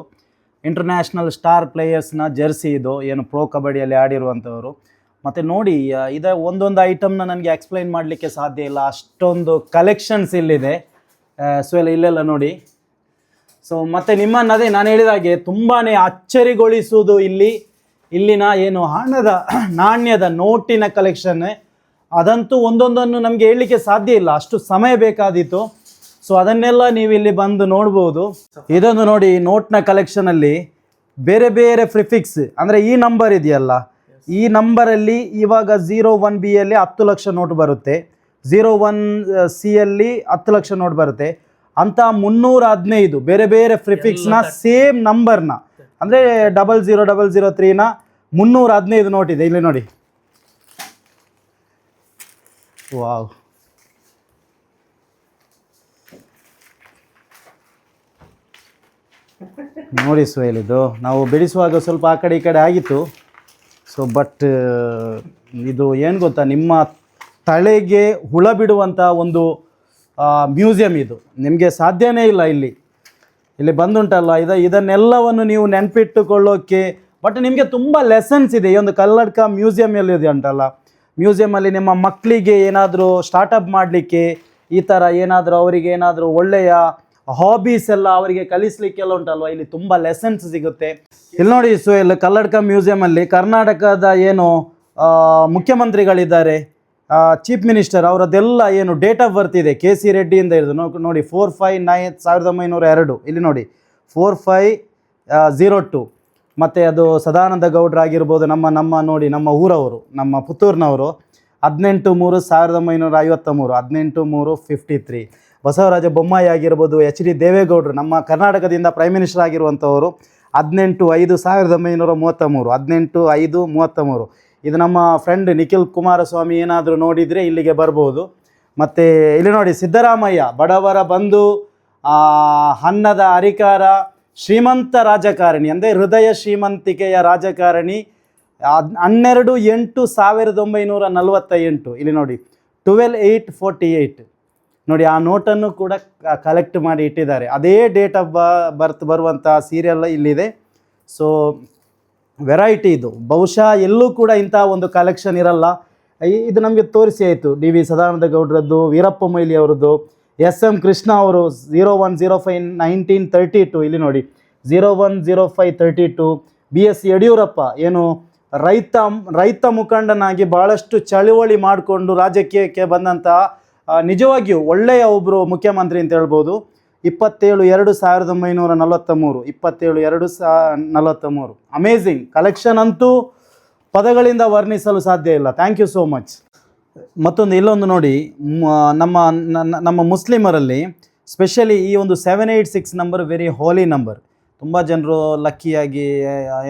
ಇಂಟರ್ನ್ಯಾಷನಲ್ ಸ್ಟಾರ್ ಪ್ಲೇಯರ್ಸ್ನ ಜರ್ಸಿ ಇದು, ಏನು ಪ್ರೋ ಕಬಡ್ಡಿಯಲ್ಲಿ ಆಡಿರುವಂಥವರು. ಮತ್ತು ನೋಡಿ ಒಂದೊಂದು ಐಟಮ್ನ ನನಗೆ ಎಕ್ಸ್ಪ್ಲೈನ್ ಮಾಡಲಿಕ್ಕೆ ಸಾಧ್ಯ ಇಲ್ಲ, ಅಷ್ಟೊಂದು ಕಲೆಕ್ಷನ್ಸ್ ಇಲ್ಲಿದೆ. ಸೊ ಇಲ್ಲೆಲ್ಲ ನೋಡಿ. ಸೊ ಮತ್ತು ನಿಮ್ಮನ್ನದೇ ನಾನು ಹೇಳಿದಾಗೆ ತುಂಬಾ ಅಚ್ಚರಿಗೊಳಿಸುವುದು ಇಲ್ಲಿನ ಏನು ಹಣದ ನಾಣ್ಯದ ನೋಟಿನ ಕಲೆಕ್ಷನ್. ಅದಂತೂ ಒಂದೊಂದನ್ನು ನಮಗೆ ಹೇಳಲಿಕ್ಕೆ ಸಾಧ್ಯ ಇಲ್ಲ, ಅಷ್ಟು ಸಮಯ ಬೇಕಾದೀತು. ಸೊ ಅದನ್ನೆಲ್ಲ ನೀವು ಇಲ್ಲಿ ಬಂದು ನೋಡ್ಬೋದು. ಇದೊಂದು ನೋಡಿ, ನೋಟ್ನ ಕಲೆಕ್ಷನಲ್ಲಿ ಬೇರೆ ಬೇರೆ ಪ್ರಿಫಿಕ್ಸ್, ಅಂದರೆ ಈ ನಂಬರ್ ಇದೆಯಲ್ಲ, ಈ ನಂಬರಲ್ಲಿ ಇವಾಗ 01B 10 ಲಕ್ಷ ನೋಟ್ ಬರುತ್ತೆ, 01C 10 ಲಕ್ಷ ನೋಟ್ ಬರುತ್ತೆ ಅಂತ 315 ಬೇರೆ ಬೇರೆ ಪ್ರಿಫಿಕ್ಸ್ನ ಸೇಮ್ ನಂಬರ್ನ, ಅಂದರೆ 00003ನ 315 ನೋಟ್ ಇದೆ ಇಲ್ಲಿ ನೋಡಿ. ವಾವ್, ನೋಡಿ ಸುಹೇಲ್, ಇದು ನಾವು ಬಿಡಿಸುವಾಗ ಸ್ವಲ್ಪ ಆ ಕಡೆ ಈ ಕಡೆ ಆಗಿತ್ತು. ಸೊ ಬಟ್ ಇದು ಏನು ಗೊತ್ತಾ, ನಿಮ್ಮ ತಲೆಗೆ ಹುಳ ಬಿಡುವಂಥ ಒಂದು ಮ್ಯೂಸಿಯಂ ಇದು. ನಿಮಗೆ ಸಾಧ್ಯನೇ ಇಲ್ಲ ಇಲ್ಲಿ ಬಂದುಂಟಲ್ಲ, ಇದನ್ನೆಲ್ಲವನ್ನು ನೀವು ನೆನಪಿಟ್ಟುಕೊಳ್ಳೋಕ್ಕೆ. ಬಟ್ ನಿಮಗೆ ತುಂಬ ಲೆಸನ್ಸ್ ಇದೆ ಈ ಒಂದು ಕಲ್ಲಡ್ಕ ಮ್ಯೂಸಿಯಮಲ್ಲಿ ಇದೆ ಉಂಟಲ್ಲ. ಮ್ಯೂಸಿಯಮಲ್ಲಿ ನಿಮ್ಮ ಮಕ್ಕಳಿಗೆ ಏನಾದರೂ ಸ್ಟಾರ್ಟಪ್ ಮಾಡಲಿಕ್ಕೆ, ಈ ಥರ ಏನಾದರೂ ಅವರಿಗೆ ಏನಾದರೂ ಒಳ್ಳೆಯ ಹಾಬೀಸ್ ಎಲ್ಲ ಅವರಿಗೆ ಕಲಿಸ್ಲಿಕ್ಕೆಲ್ಲ ಉಂಟಲ್ವ, ಇಲ್ಲಿ ತುಂಬ ಲೆಸನ್ಸ್ ಸಿಗುತ್ತೆ. ಇಲ್ಲಿ ನೋಡಿ ಸುಹೇಲ್, ಕಲ್ಲಡ್ಕ ಮ್ಯೂಸಿಯಮಲ್ಲಿ ಕರ್ನಾಟಕದ ಏನು ಮುಖ್ಯಮಂತ್ರಿಗಳಿದ್ದಾರೆ, ಚೀಫ್ ಮಿನಿಸ್ಟರ್, ಅವರದ್ದೆಲ್ಲ ಏನು ಡೇಟ್ ಆಫ್ ಬರ್ತ್ ಇದೆ, KC ರೆಡ್ಡಿಯಿಂದ ಇರೋದು ನೋಡಿ 4/5/1902. ಇಲ್ಲಿ ನೋಡಿ 4502. ಮತ್ತು ಅದು ಸದಾನಂದ ಗೌಡ್ರಾಗಿರ್ಬೋದು, ನಮ್ಮ ನೋಡಿ ನಮ್ಮ ಊರವರು, ನಮ್ಮ ಪುತ್ತೂರಿನವರು, 18/3/1953, 18/3/53. ಬಸವರಾಜ ಬೊಮ್ಮಾಯಿ ಆಗಿರ್ಬೋದು, HD ದೇವೇಗೌಡರು, ನಮ್ಮ ಕರ್ನಾಟಕದಿಂದ ಪ್ರೈಮ್ ಮಿನಿಸ್ಟರ್ ಆಗಿರುವಂಥವರು, 18/5/1933, 18/5/33. ಇದು ನಮ್ಮ ಫ್ರೆಂಡ್ ನಿಖಿಲ್ ಕುಮಾರಸ್ವಾಮಿ ಏನಾದರೂ ನೋಡಿದರೆ ಇಲ್ಲಿಗೆ ಬರ್ಬೋದು. ಮತ್ತು ಇಲ್ಲಿ ನೋಡಿ ಸಿದ್ದರಾಮಯ್ಯ, ಬಡವರ ಬಂಧು, ಅನ್ನದ ಅಧಿಕಾರ, ಶ್ರೀಮಂತ ರಾಜಕಾರಣಿ, ಅಂದರೆ ಹೃದಯ ಶ್ರೀಮಂತಿಕೆಯ ರಾಜಕಾರಣಿ, 12/8/1948. ಇಲ್ಲಿ ನೋಡಿ 12/8/48 ನೋಡಿ, ಆ ನೋಟನ್ನು ಕೂಡ ಕಲೆಕ್ಟ್ ಮಾಡಿ ಇಟ್ಟಿದ್ದಾರೆ. ಅದೇ ಡೇಟ್ ಆಫ್ ಬರ್ತ್ ಬರುವಂಥ ಸೀರಿಯಲ್ ಇಲ್ಲಿದೆ. ಸೊ ವೆರೈಟಿ ಇದು, ಬಹುಶಃ ಎಲ್ಲೂ ಕೂಡ ಇಂಥ ಒಂದು ಕಲೆಕ್ಷನ್ ಇರಲ್ಲ. ಇದು ನಮಗೆ ತೋರಿಸಿ ಆಯಿತು, DV ಸದಾನಂದ ಗೌಡ್ರದ್ದು, ವೀರಪ್ಪ ಮೊಯ್ಲಿ ಅವರದ್ದು, SM ಕೃಷ್ಣ ಅವರು 01/05/1932. ಇಲ್ಲಿ ನೋಡಿ 01/05/32. BS ಯಡಿಯೂರಪ್ಪ ಏನು ರೈತ ಮುಖಂಡನಾಗಿ ಭಾಳಷ್ಟು ಚಳುವಳಿ ಮಾಡಿಕೊಂಡು ರಾಜಕೀಯಕ್ಕೆ ಬಂದಂತಹ ನಿಜವಾಗಿಯೂ ಒಳ್ಳೆಯ ಒಬ್ಬರು ಮುಖ್ಯಮಂತ್ರಿ ಅಂತ ಹೇಳ್ಬೋದು. 27/2/1943, 27/2/43. ಅಮೇಝಿಂಗ್ ಕಲೆಕ್ಷನ್ ಅಂತೂ ಪದಗಳಿಂದ ವರ್ಣಿಸಲು ಸಾಧ್ಯ ಇಲ್ಲ. Thank you so much. ಮತ್ತೊಂದು ಇಲ್ಲೊಂದು ನೋಡಿ, ನಮ್ಮ ಮುಸ್ಲಿಮರಲ್ಲಿ ಸ್ಪೆಷಲಿ ಈ ಒಂದು 786 ನಂಬರ್ ವೆರಿ ಹೋಲಿ ನಂಬರ್. ತುಂಬ ಜನರು ಲಕ್ಕಿಯಾಗಿ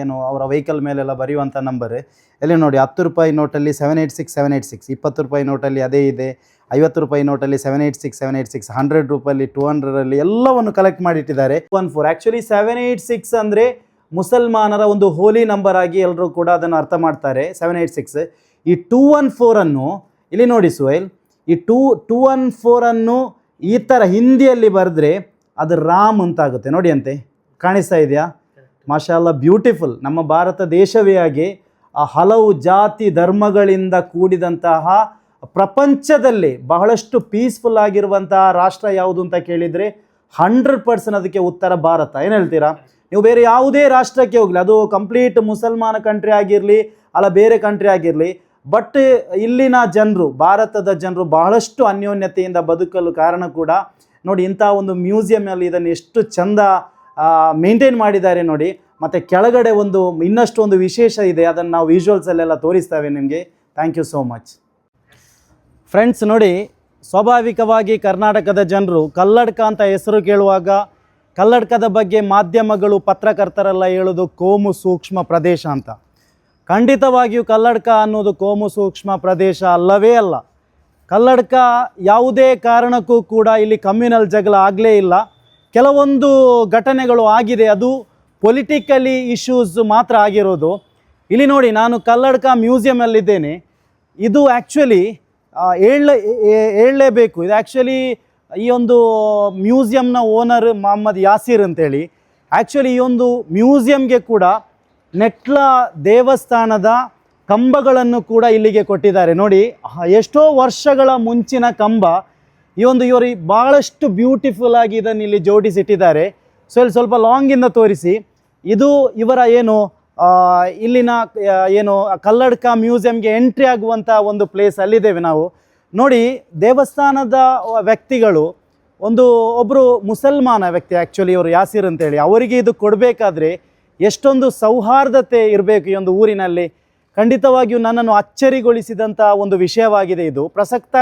ಏನು ಅವರ ವೆಹಿಕಲ್ ಮೇಲೆಲ್ಲ ಬರೆಯುವಂಥ ನಂಬರ್. ಎಲ್ಲಿ ನೋಡಿ 10 ರೂಪಾಯಿ ನೋಟಲ್ಲಿ 786, 20 ರೂಪಾಯಿ ನೋಟಲ್ಲಿ ಅದೇ ಇದೆ, 50 ರೂಪಾಯಿ ನೋಟಲ್ಲಿ 786, 100 ರೂಪಾಯಲ್ಲಿ 200ರಲ್ಲಿ ಎಲ್ಲವನ್ನು ಕಲೆಕ್ಟ್ ಮಾಡಿಟ್ಟಿದ್ದಾರೆ. 14 ಆ್ಯಕ್ಚುಲಿ 786 ಅಂದರೆ ಮುಸಲ್ಮಾನರ ಒಂದು ಹೋಲಿ ನಂಬರ್ ಆಗಿ ಎಲ್ಲರೂ ಕೂಡ ಅದನ್ನು ಅರ್ಥ ಮಾಡ್ತಾರೆ. 786. ಈ 214 ಇಲ್ಲಿ ನೋಡಿ ಸುಹೇಲ್, ಈ 214 ಈ ಥರ ಹಿಂದಿಯಲ್ಲಿ ಬರೆದ್ರೆ ಅದು ರಾಮ್ ಅಂತಾಗುತ್ತೆ ನೋಡಿ. ಅಂತೆ ಕಾಣಿಸ್ತಾ ಇದೆಯಾ? ಮಾಷಾಲ್ಲ, ಬ್ಯೂಟಿಫುಲ್. ನಮ್ಮ ಭಾರತ ದೇಶವೇ ಆಗಿ ಹಲವು ಜಾತಿ ಧರ್ಮಗಳಿಂದ ಕೂಡಿದಂತಹ ಪ್ರಪಂಚದಲ್ಲಿ ಬಹಳಷ್ಟು ಪೀಸ್ಫುಲ್ ಆಗಿರುವಂತಹ ರಾಷ್ಟ್ರ ಯಾವುದು ಅಂತ ಕೇಳಿದರೆ 100% ಅದಕ್ಕೆ ಉತ್ತರ ಭಾರತ. ಏನು ಹೇಳ್ತೀರಾ ನೀವು? ಬೇರೆ ಯಾವುದೇ ರಾಷ್ಟ್ರಕ್ಕೆ ಹೋಗಲಿ, ಅದು ಕಂಪ್ಲೀಟ್ ಮುಸಲ್ಮಾನ ಕಂಟ್ರಿ ಆಗಿರಲಿ ಅಲ್ಲ ಬೇರೆ ಕಂಟ್ರಿ ಆಗಿರಲಿ, ಬಟ್ ಇಲ್ಲಿನ ಜನರು, ಭಾರತದ ಜನರು ಬಹಳಷ್ಟು ಅನ್ಯೋನ್ಯತೆಯಿಂದ ಬದುಕಲು ಕಾರಣ ಕೂಡ ನೋಡಿ ಇಂಥ ಒಂದು ಮ್ಯೂಸಿಯಮಲ್ಲಿ ಇದನ್ನು ಎಷ್ಟು ಚಂದ ಮೇಂಟೈನ್ ಮಾಡಿದ್ದಾರೆ ನೋಡಿ. ಮತ್ತು ಕೆಳಗಡೆ ಇನ್ನಷ್ಟು ಒಂದು ವಿಶೇಷ ಇದೆ, ಅದನ್ನು ನಾವು ವಿಜುವಲ್ಸಲ್ಲೆಲ್ಲ ತೋರಿಸ್ತೇವೆ ನಿಮಗೆ. Thank you so much friends. ನೋಡಿ, ಸ್ವಾಭಾವಿಕವಾಗಿ ಕರ್ನಾಟಕದ ಜನರು ಕಲ್ಲಡ್ಕ ಅಂತ ಹೆಸರು ಕೇಳುವಾಗ ಕಲ್ಲಡ್ಕದ ಬಗ್ಗೆ ಮಾಧ್ಯಮಗಳು, ಪತ್ರಕರ್ತರೆಲ್ಲ ಹೇಳೋದು ಕೋಮು ಸೂಕ್ಷ್ಮ ಪ್ರದೇಶ ಅಂತ. ಖಂಡಿತವಾಗಿಯೂ ಕಲ್ಲಡ್ಕ ಅನ್ನೋದು ಕೋಮು ಸೂಕ್ಷ್ಮ ಪ್ರದೇಶ ಅಲ್ಲವೇ ಅಲ್ಲ. ಕಲ್ಲಡ್ಕ ಯಾವುದೇ ಕಾರಣಕ್ಕೂ ಕೂಡ ಇಲ್ಲಿ ಕಮ್ಯುನಲ್ ಜಗಳ ಆಗಲೇ ಇಲ್ಲ. ಕೆಲವೊಂದು ಘಟನೆಗಳು ಆಗಿದೆ, ಅದು ಪೊಲಿಟಿಕಲಿ ಇಶ್ಯೂಸ್ ಮಾತ್ರ ಆಗಿರೋದು. ಇಲ್ಲಿ ನೋಡಿ, ನಾನು ಕಲ್ಲಡ್ಕ ಮ್ಯೂಸಿಯಮಲ್ಲಿದ್ದೇನೆ. ಇದು ಆ್ಯಕ್ಚುಲಿ ಹೇಳಲೇಬೇಕು, ಇದು ಆ್ಯಕ್ಚುಲಿ ಈ ಒಂದು ಮ್ಯೂಸಿಯಂನ ಓನರ್ ಮೊಹಮ್ಮದ್ ಯಾಸೀರ್ ಅಂತೇಳಿ. ಆ್ಯಕ್ಚುಲಿ ಈ ಒಂದು ಮ್ಯೂಸಿಯಂಗೆ ಕೂಡ ನೆಟ್ಲ ದೇವಸ್ಥಾನದ ಕಂಬಗಳನ್ನು ಕೂಡ ಇಲ್ಲಿಗೆ ಕೊಟ್ಟಿದ್ದಾರೆ. ನೋಡಿ, ಎಷ್ಟೋ ವರ್ಷಗಳ ಮುಂಚಿನ ಕಂಬ. ಈ ಒಂದು ಇವರು ಭಾಳಷ್ಟು ಬ್ಯೂಟಿಫುಲ್ ಆಗಿ ಇದನ್ನು ಇಲ್ಲಿ ಜೋಡಿಸಿಟ್ಟಿದ್ದಾರೆ. ಸೊ ಇಲ್ಲಿ ಸ್ವಲ್ಪ ಲಾಂಗಿಂದ ತೋರಿಸಿ. ಇದು ಇವರ ಏನು ಇಲ್ಲಿನ ಏನು ಕಲ್ಲಡ್ಕ ಮ್ಯೂಸಿಯಂಗೆ ಎಂಟ್ರಿ ಆಗುವಂಥ ಒಂದು ಪ್ಲೇಸ್, ಅಲ್ಲಿದ್ದೇವೆ ನಾವು. ನೋಡಿ, ದೇವಸ್ಥಾನದ ವ್ಯಕ್ತಿಗಳು ಒಬ್ಬರು ಮುಸಲ್ಮಾನ ವ್ಯಕ್ತಿ, ಆ್ಯಕ್ಚುಲಿ ಇವರು ಯಾಸೀರ್ ಅಂತೇಳಿ. ಅವರಿಗೆ ಇದು ಕೊಡಬೇಕಾದ್ರೆ ಎಷ್ಟೊಂದು ಸೌಹಾರ್ದತೆ ಇರಬೇಕು ಈ ಒಂದು ಊರಿನಲ್ಲಿ. ಖಂಡಿತವಾಗಿಯೂ ನನ್ನನ್ನು ಅಚ್ಚರಿಗೊಳಿಸಿದಂಥ ಒಂದು ವಿಷಯವಾಗಿದೆ ಇದು. ಪ್ರಸಕ್ತ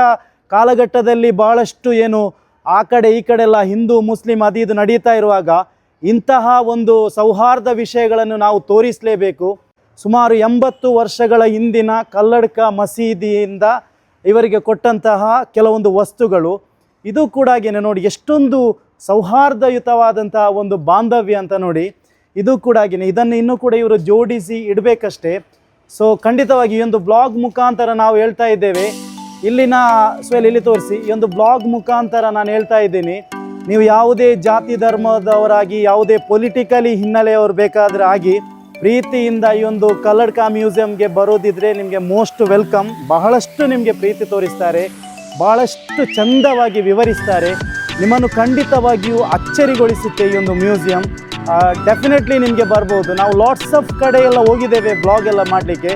ಕಾಲಘಟ್ಟದಲ್ಲಿ ಭಾಳಷ್ಟು ಏನು ಆ ಕಡೆ ಈ ಕಡೆ ಎಲ್ಲ ಹಿಂದೂ ಮುಸ್ಲಿಂ ಅದು ಇದು ನಡೀತಾ ಇರುವಾಗ ಇಂತಹ ಒಂದು ಸೌಹಾರ್ದ ವಿಷಯಗಳನ್ನು ನಾವು ತೋರಿಸಲೇಬೇಕು. ಸುಮಾರು 80 ವರ್ಷಗಳ ಹಿಂದಿನ ಕಲ್ಲಡ್ಕ ಮಸೀದಿಯಿಂದ ಇವರಿಗೆ ಕೊಟ್ಟಂತಹ ಕೆಲವೊಂದು ವಸ್ತುಗಳು ಇದು ಕೂಡ ನೋಡಿ, ಎಷ್ಟೊಂದು ಸೌಹಾರ್ದಯುತವಾದಂತಹ ಒಂದು ಬಾಂಧವ್ಯ ಅಂತ ನೋಡಿ. ಇದು ಕೂಡ ಇದನ್ನು ಇನ್ನೂ ಕೂಡ ಇವರು ಜೋಡಿಸಿ ಇಡಬೇಕಷ್ಟೇ. ಸೊ ಖಂಡಿತವಾಗಿ ಈ ಒಂದು ಬ್ಲಾಗ್ ಮುಖಾಂತರ ನಾವು ಹೇಳ್ತಾ ಇದ್ದೇವೆ ಇಲ್ಲಿನ ಇಲ್ಲಿ ತೋರಿಸಿ. ಈ ಒಂದು ಬ್ಲಾಗ್ ಮುಖಾಂತರ ನಾನು ಹೇಳ್ತಾ ಇದ್ದೀನಿ, ನೀವು ಯಾವುದೇ ಜಾತಿ ಧರ್ಮದವರಾಗಿ, ಯಾವುದೇ ಪೊಲಿಟಿಕಲಿ ಹಿನ್ನೆಲೆಯವರು ಬೇಕಾದರೆ ಆಗಿ ಪ್ರೀತಿಯಿಂದ ಈ ಒಂದು ಕಲ್ಲಡ್ಕ ಮ್ಯೂಸಿಯಂಗೆ ಬರೋದಿದ್ರೆ ನಿಮಗೆ ಮೋಸ್ಟ್ ವೆಲ್ಕಮ್. ಬಹಳಷ್ಟು ನಿಮಗೆ ಪ್ರೀತಿ ತೋರಿಸ್ತಾರೆ, ಭಾಳಷ್ಟು ಚಂದವಾಗಿ ವಿವರಿಸ್ತಾರೆ. ನಿಮ್ಮನ್ನು ಖಂಡಿತವಾಗಿಯೂ ಅಚ್ಚರಿಗೊಳಿಸುತ್ತೆ ಈ ಒಂದು ಮ್ಯೂಸಿಯಂ. ಡೆಫಿನೆಟ್ಲಿ ನಿಮಗೆ ಬರ್ಬೋದು. ನಾವು ಲಾಟ್ಸ್ ಆಫ್ ಕಡೆ ಎಲ್ಲ ಹೋಗಿದ್ದೇವೆ ಬ್ಲಾಗ್ ಎಲ್ಲ ಮಾಡಲಿಕ್ಕೆ.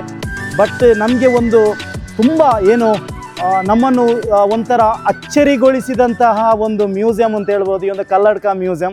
ಬಟ್ ನಮಗೆ ಒಂದು ತುಂಬ ಏನು ನಮ್ಮನ್ನು ಒಂಥರ ಅಚ್ಚರಿಗೊಳಿಸಿದಂತಹ ಒಂದು ಮ್ಯೂಸಿಯಂ ಅಂತ ಹೇಳ್ಬೋದು ಈ ಒಂದು ಕಲ್ಲಡ್ಕ ಮ್ಯೂಸಿಯಂ.